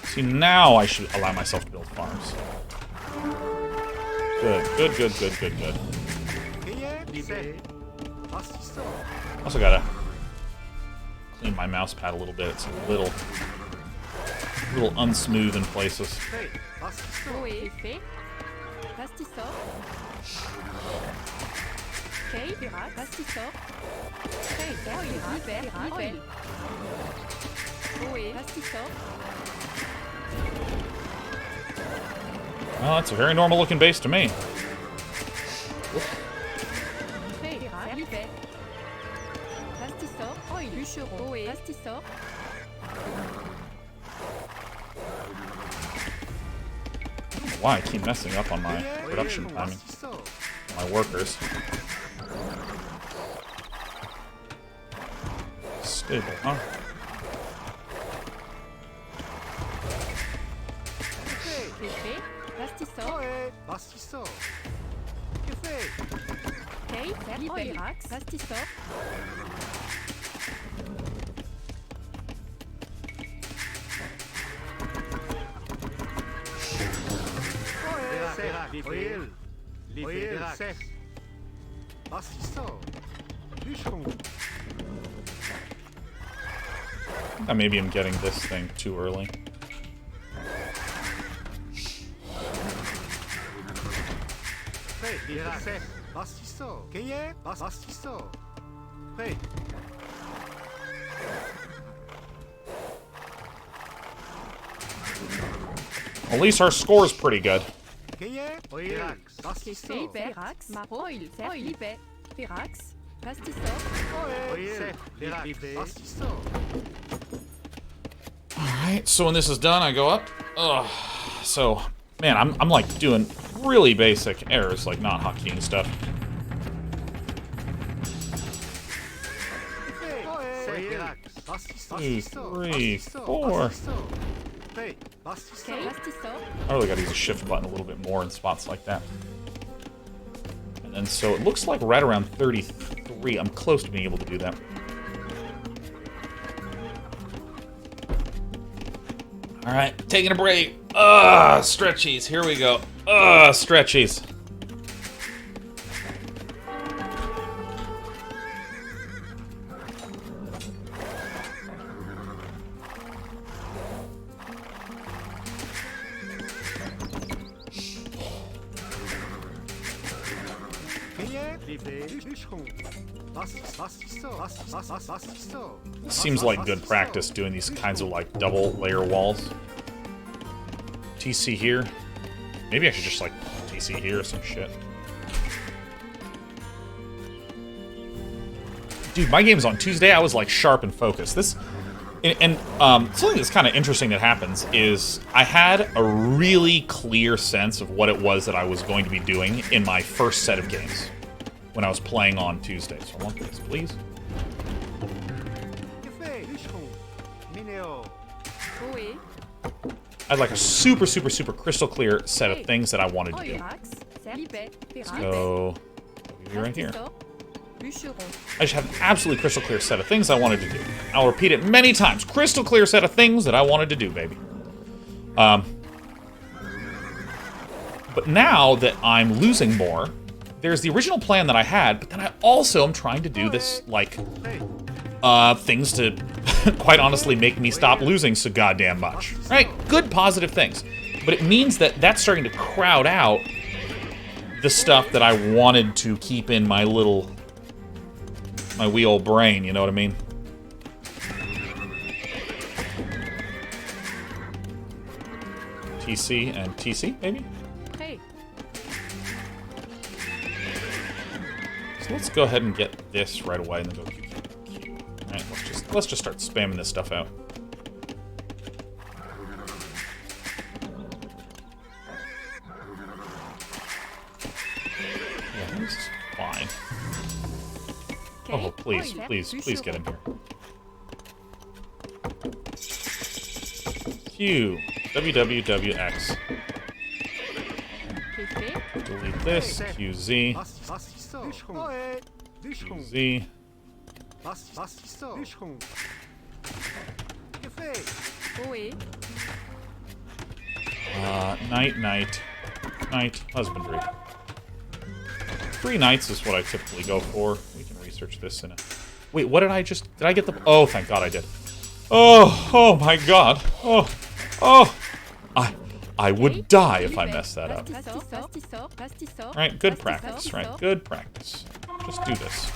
See, now I should allow myself to build farms. Good. Also gotta clean my mouse pad a little bit. It's a little unsmooth in places. Well, that's a very normal looking base to me. Why I keep messing up on my production timing. My workers. Stable, huh? I maybe I'm getting this thing too early. At least our score's pretty good. Alright, so when this is done, I go up. Ugh. So, man, I'm like doing really basic errors, like not hotkeying stuff. Two, three, four. I really gotta use the shift button a little bit more in spots like that. And then so it looks like right around 33. I'm close to being able to do that. Alright, taking a break. Stretchies. Here we go. Stretchies. Seems like good practice doing these kinds of like double layer walls. TC here. Maybe I should just like TC here or some shit. Dude, my game's on Tuesday. I was like sharp and focused. Something that's kind of interesting that happens is I had a really clear sense of what it was that I was going to be doing in my first set of games when I was playing on Tuesday. So I want this, please. I had like a super crystal clear set of things that I wanted to do. So, right here. I just have an absolutely crystal clear set of things I wanted to do. I'll repeat it many times. Crystal clear set of things that I wanted to do, baby. But now that I'm losing more, there's the original plan that I had, but then I also am trying to do this, like, things to, quite honestly, make me stop losing so goddamn much. Right? Good, positive things. But it means that that's starting to crowd out the stuff that I wanted to keep in my wee old brain, you know what I mean? TC and TC, maybe? So let's go ahead and get this right away and then go Q. Alright, let's just start spamming this stuff out. Yeah, this is fine. Oh, please get in here. Q. WWWX. Delete this. QZ. QZ. Night. Husbandry. 3 knights is what I typically go for. We can research this in a... Wait, what did I just... Did I get the... Oh, thank God I did. Oh my God. Oh. I would die if I messed that up. Right, good practice, right? Good practice. Just do this.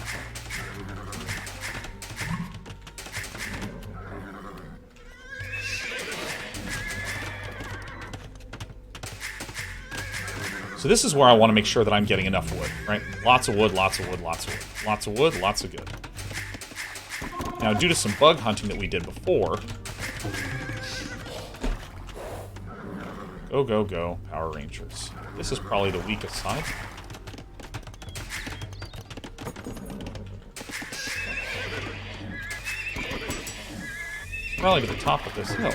So this is where I want to make sure that I'm getting enough wood, right? Lots of wood, lots of wood, lots of wood. Lots of wood, lots of good. Now, due to some bug hunting that we did before... Go, Power Rangers. This is probably the weakest side. Probably to the top of this hill.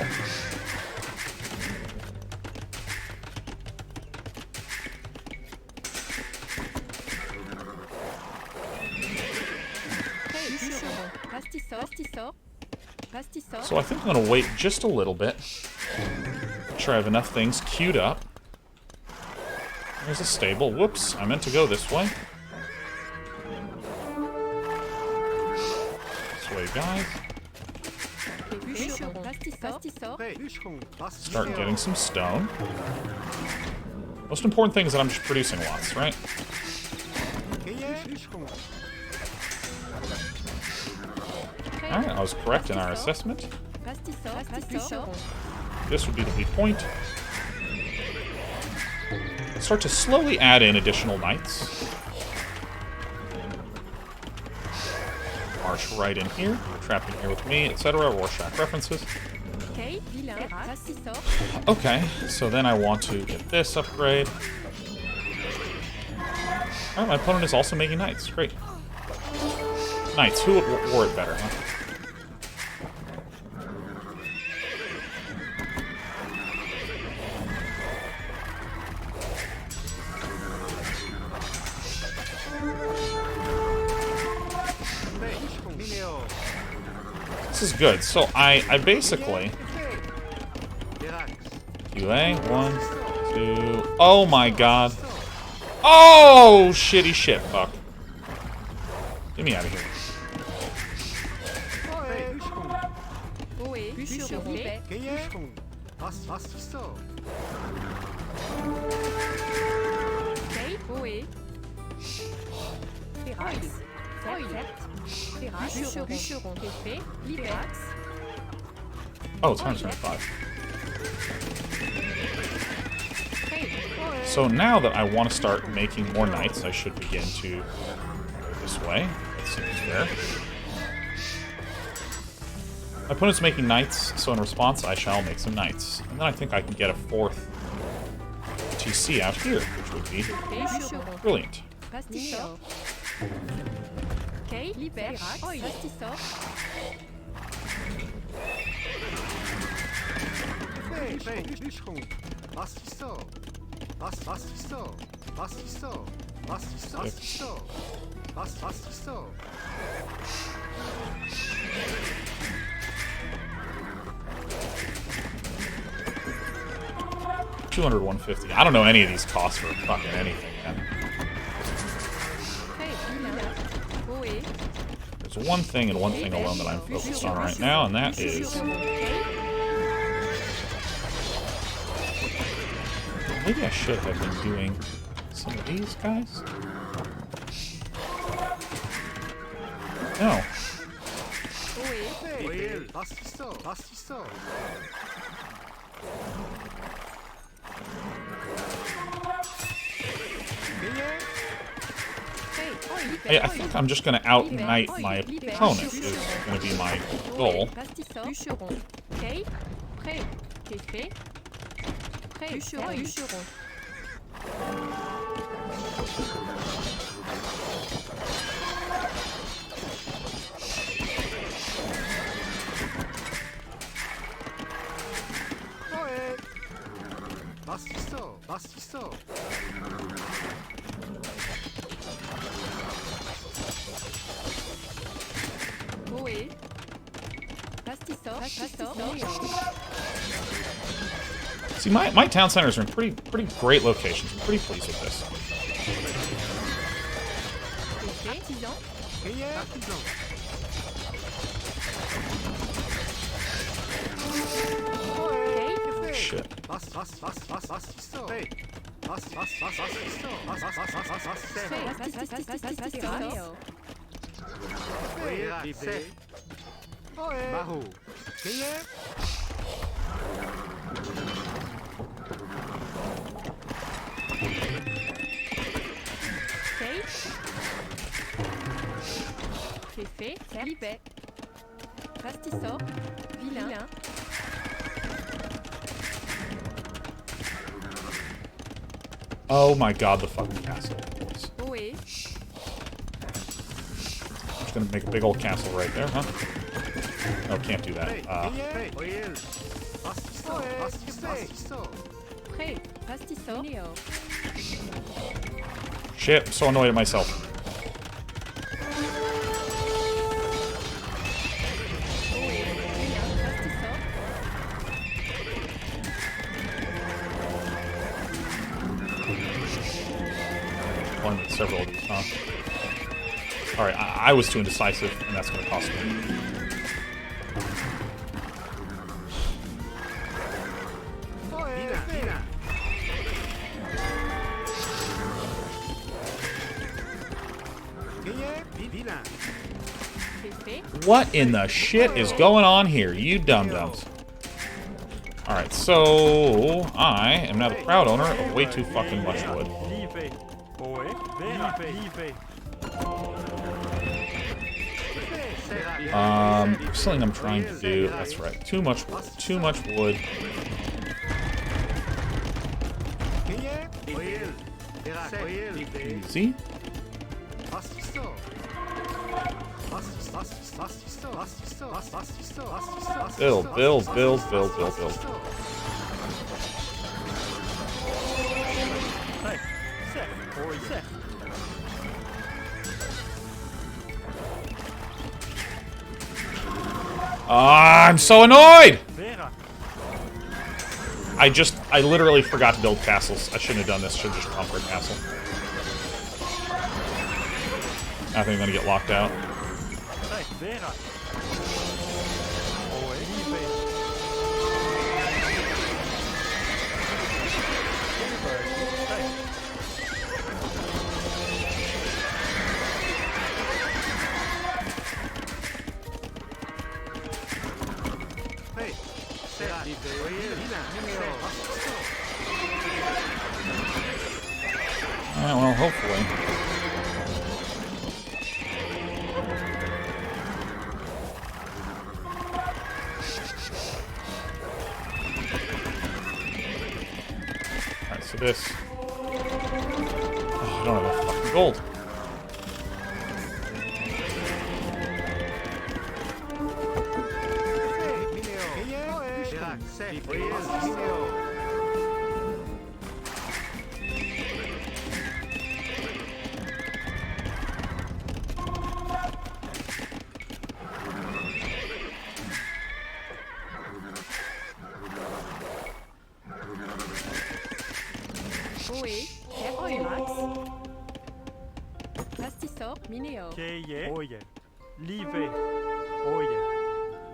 So I think I'm going to wait just a little bit. Make sure I have enough things queued up. There's a stable. Whoops, I meant to go this way. This way, guys. Start getting some stone. Most important thing is that I'm just producing lots, right? Alright, I was correct in our assessment. This would be the weak point. Start to slowly add in additional knights. March right in here. Trapped in here with me, etc. Rorschach references. Okay, so then I want to get this upgrade. Alright, my opponent is also making knights. Great. Knights. Who wore it better, huh? 6 is good. So I basically... QA, 1, 2... Oh my god. Oh! Shitty shit, fuck. Get me out of here. Oh, it's 125. So now that I want to start making more knights, I should begin to go this way. That seems fair. My opponent's making knights, so in response, I shall make some knights. And then I think I can get a 4th TC out here, which would be brilliant. $200, $150. I don't know any of these costs for fucking anything, man. There's one thing and one thing alone that I'm focused on right now, and that is... Maybe I should have been doing some of these guys? No. I think I'm just gonna out-knight my opponent is gonna be my goal. Pastisseur. Bûcheron. Ok. Prêt. C'est fait. Prêt. Bûcheron. Bûcheron. Ohé. Bastisso, bastisso. Ohé. Pastisseur. Pastisseur. See, my town centers are in pretty great locations. I'm pretty pleased with this. Artisan. Cueillez, artisan. Ohé, que fait? Shit. Bastisso. Hey. Bastisso. Pastisseur. Ohé, ohé. Barreau. Cueillez. C'est fait. Libet. Pastisseur. Vilain. Oh my god, the fucking castle. Ohé. I'm just gonna make a big old castle right there, huh? No, can't do that. Bastisso. Prêt. Pastisseur. Néo. Shit, I'm so annoyed at myself. Ohé. Vilain. Pastisseur. One with several of these, huh? Alright, I was too indecisive, and that's gonna cost me. C'est fait. What in the shit is going on here, you dum-dums? Alright, so I am now the proud owner of way too fucking much wood. Livet. Ohé. Vera. Livet. Something I'm trying to do. That's right. Too much wood. Too much wood. Easy. Build, build, build, build, build, build. Hey. Seth. Ohé. Seth. Ah, I'm so annoyed! Vera. I literally forgot to build castles. I shouldn't have done this. Should have just gone for a castle. I think I'm gonna get locked out. Hey. Vera. Ohé. Livet. Hey. Well, hopefully. Alright, so this... Oh, I don't have enough fucking gold. Ohé. Max. Pastisseur. Minéo. Cueillez. Ohé. Livet. Ohé.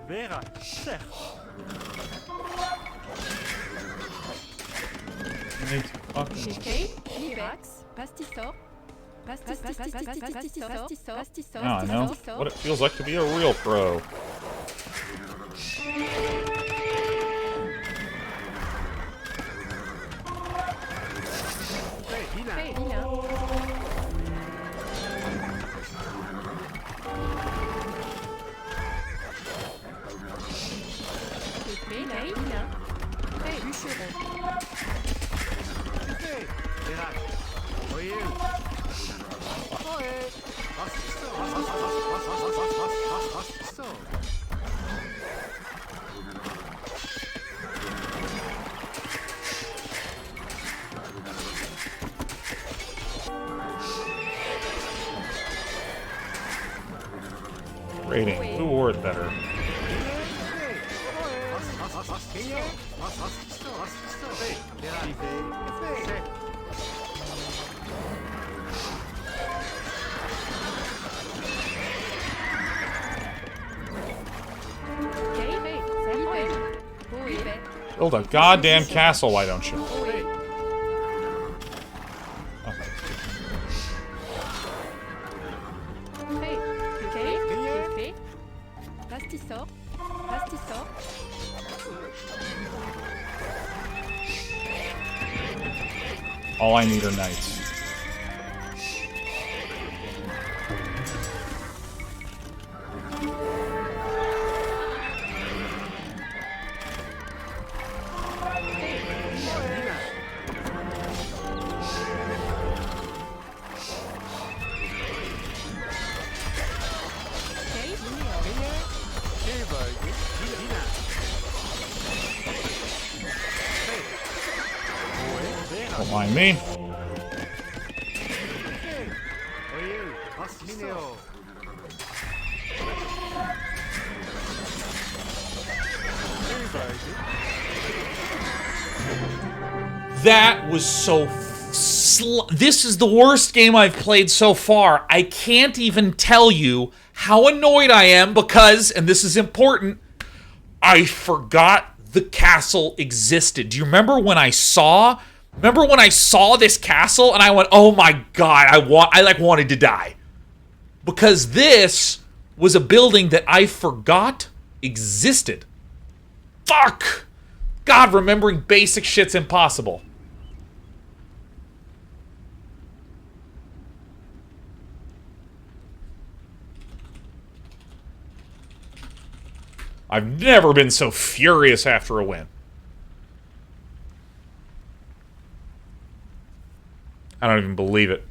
Vera. Seth. I need to fucking... Ok. Libax. Pastisseur. Pastisseur. Now I know what it feels like to be a real pro. Rating. Who wore it better? Build a goddamn castle, why don't you? All I need are knights. Don't mind me. That was so this is the worst game I've played so far. I can't even tell you how annoyed I am because, and this is important, I forgot the castle existed. Do you remember when I saw this castle and I went, "Oh my god, I wanted to die." Because this was a building that I forgot existed. Fuck! God, remembering basic shit's impossible. I've never been so furious after a win. I don't even believe it.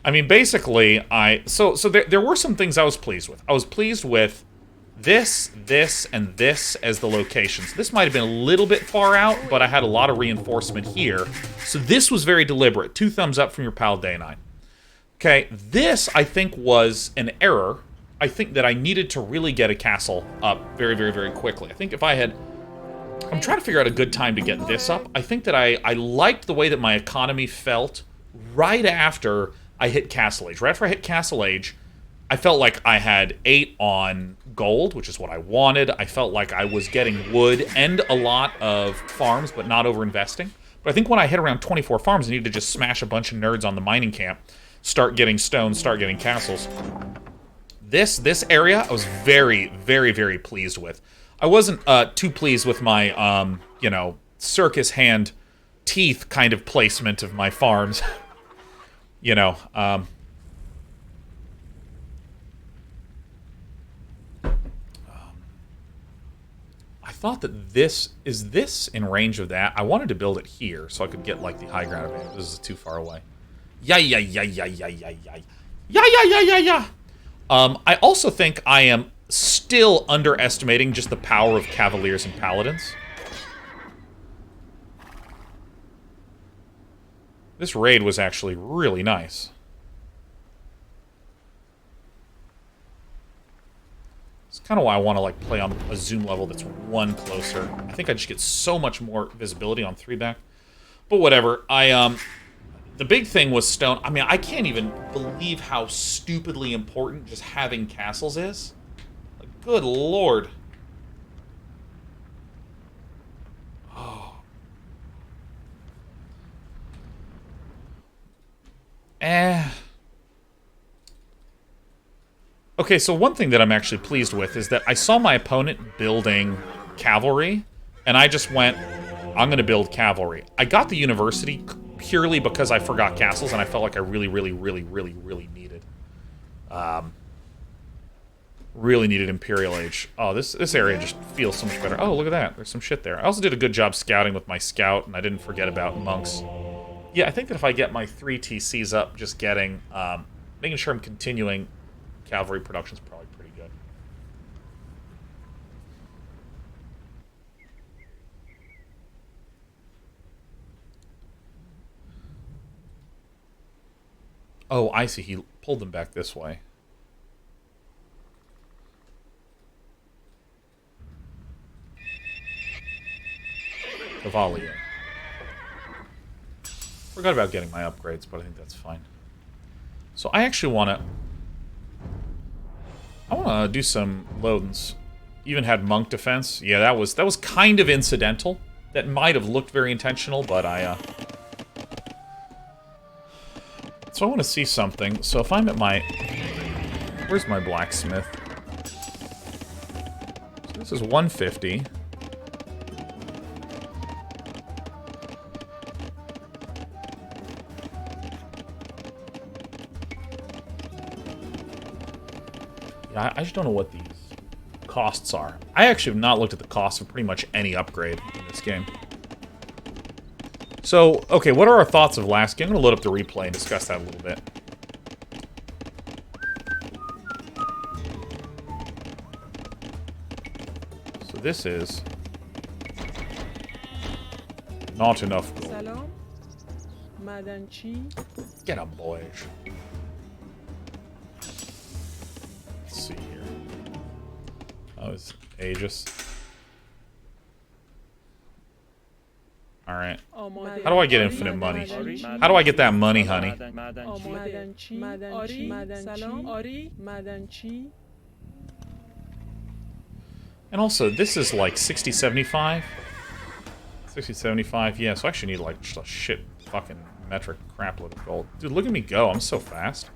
I mean, basically, there were some things I was pleased with. I was pleased with this, and this as the locations. This might have been a little bit far out, but I had a lot of reinforcement here. So this was very deliberate. 2 thumbs up from your pal Day9. Okay, this, I think, was an error. I think that I needed to really get a castle up very, very, very quickly. I think if I had... I'm trying to figure out a good time to get this up. I think that I liked the way that my economy felt right after I hit Castle Age. Right after I hit Castle Age, I felt like I had 8 on gold, which is what I wanted. I felt like I was getting wood and a lot of farms, but not over-investing. But I think when I hit around 24 farms, I needed to just smash a bunch of nerds on the mining camp, start getting stones, start getting castles. This area, I was very, very, very pleased with. I wasn't too pleased with my, you know, circus hand teeth kind of placement of my farms. You know, I thought that this in range of that. I wanted to build it here so I could get, like, the high ground advantage. This is too far away. Yeah. I also think I am still underestimating just the power of Cavaliers and Paladins. This raid was actually really nice. It's kind of why I want to, like, play on a zoom level that's 1 closer. I think I just get so much more visibility on 3-back. But whatever. The big thing was stone. I mean, I can't even believe how stupidly important just having castles is. Like, good lord. Oh. Okay, so one thing that I'm actually pleased with is that I saw my opponent building cavalry, and I just went, I'm going to build cavalry. I got the university purely because I forgot castles, and I felt like I really needed. Really needed Imperial Age. Oh, this area just feels so much better. Oh, look at that. There's some shit there. I also did a good job scouting with my scout, and I didn't forget about monks. Yeah, I think that if I get my 3 TCs up, just getting, making sure I'm continuing cavalry production is probably pretty good. Oh, I see. He pulled them back this way. Cavalier. Forgot about getting my upgrades, but I think that's fine. So I actually want to... I want to do some loadings. Even had monk defense. Yeah, that was kind of incidental. That might have looked very intentional, but I... So I want to see something. So if I'm at my... Where's my blacksmith? So this is 150. Yeah, I just don't know what these costs are. I actually have not looked at the cost of pretty much any upgrade in this game. So, okay, what are our thoughts of last game? I'm going to load up the replay and discuss that a little bit. So this is not enough gold. سلام معدنچی Get up, boys. Let's see here. Oh, it's Aegis. Alright. How do I get infinite money? How do I get that money, honey? معدنچی سلام آری معدنچی And also, this is like 60, 75? 60, 75, yeah, so I actually need like just a shit fucking metric crapload of gold. Dude, look at me go, I'm so fast.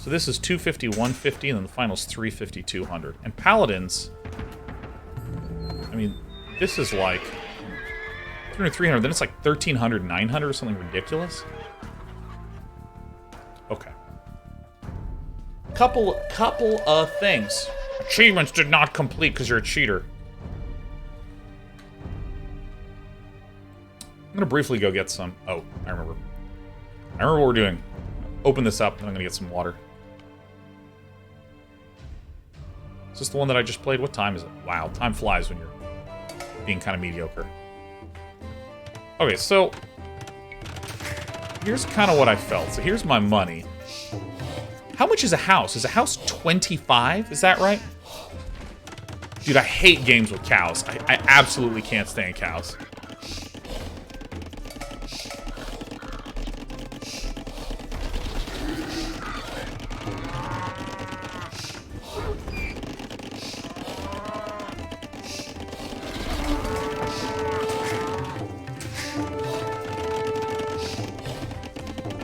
So this is 250, 150, and then the final's 350, 200. And Paladins, I mean, this is like 300, 300, then it's like 1300, 900 or something ridiculous. Okay. Couple of things. Achievements did not complete because you're a cheater. I'm gonna briefly go get some. Oh, I remember. I remember what we're doing. Open this up, and I'm gonna get some water. Is this the one that I just played? What time is it? Wow, time flies when you're being kind of mediocre. Okay, so here's kind of what I felt. So here's my money. How much is a house? Is a house 25? Is that right? Dude, I hate games with cows. I absolutely can't stand cows.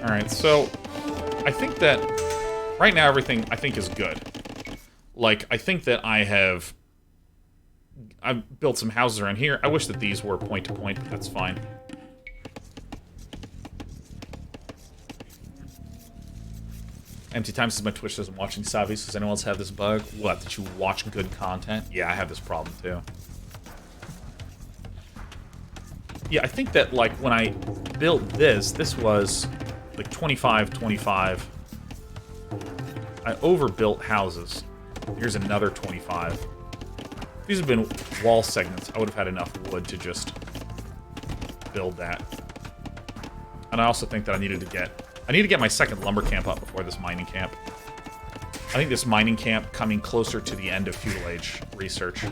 Alright, so I think that right now everything I think is good. Like, I think that I've built some houses around here. I wish that these were point to point, but that's fine. Empty time says my Twitch doesn't watch any Savis. Does anyone else have this bug? What, that you watch good content? Yeah, I have this problem too. Yeah, I think that, like, when I built this was like 25, 25. I overbuilt houses. Here's another 25. If these have been wall segments, I would have had enough wood to just build that. And I also think that I need to get my second lumber camp up before this mining camp. I think this mining camp coming closer to the end of feudal age research.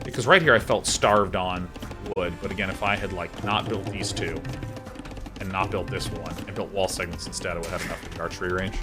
Because right here I felt starved on wood, but again, if I had like not built these two and not built this one and built wall segments instead, I would have enough for the archery range.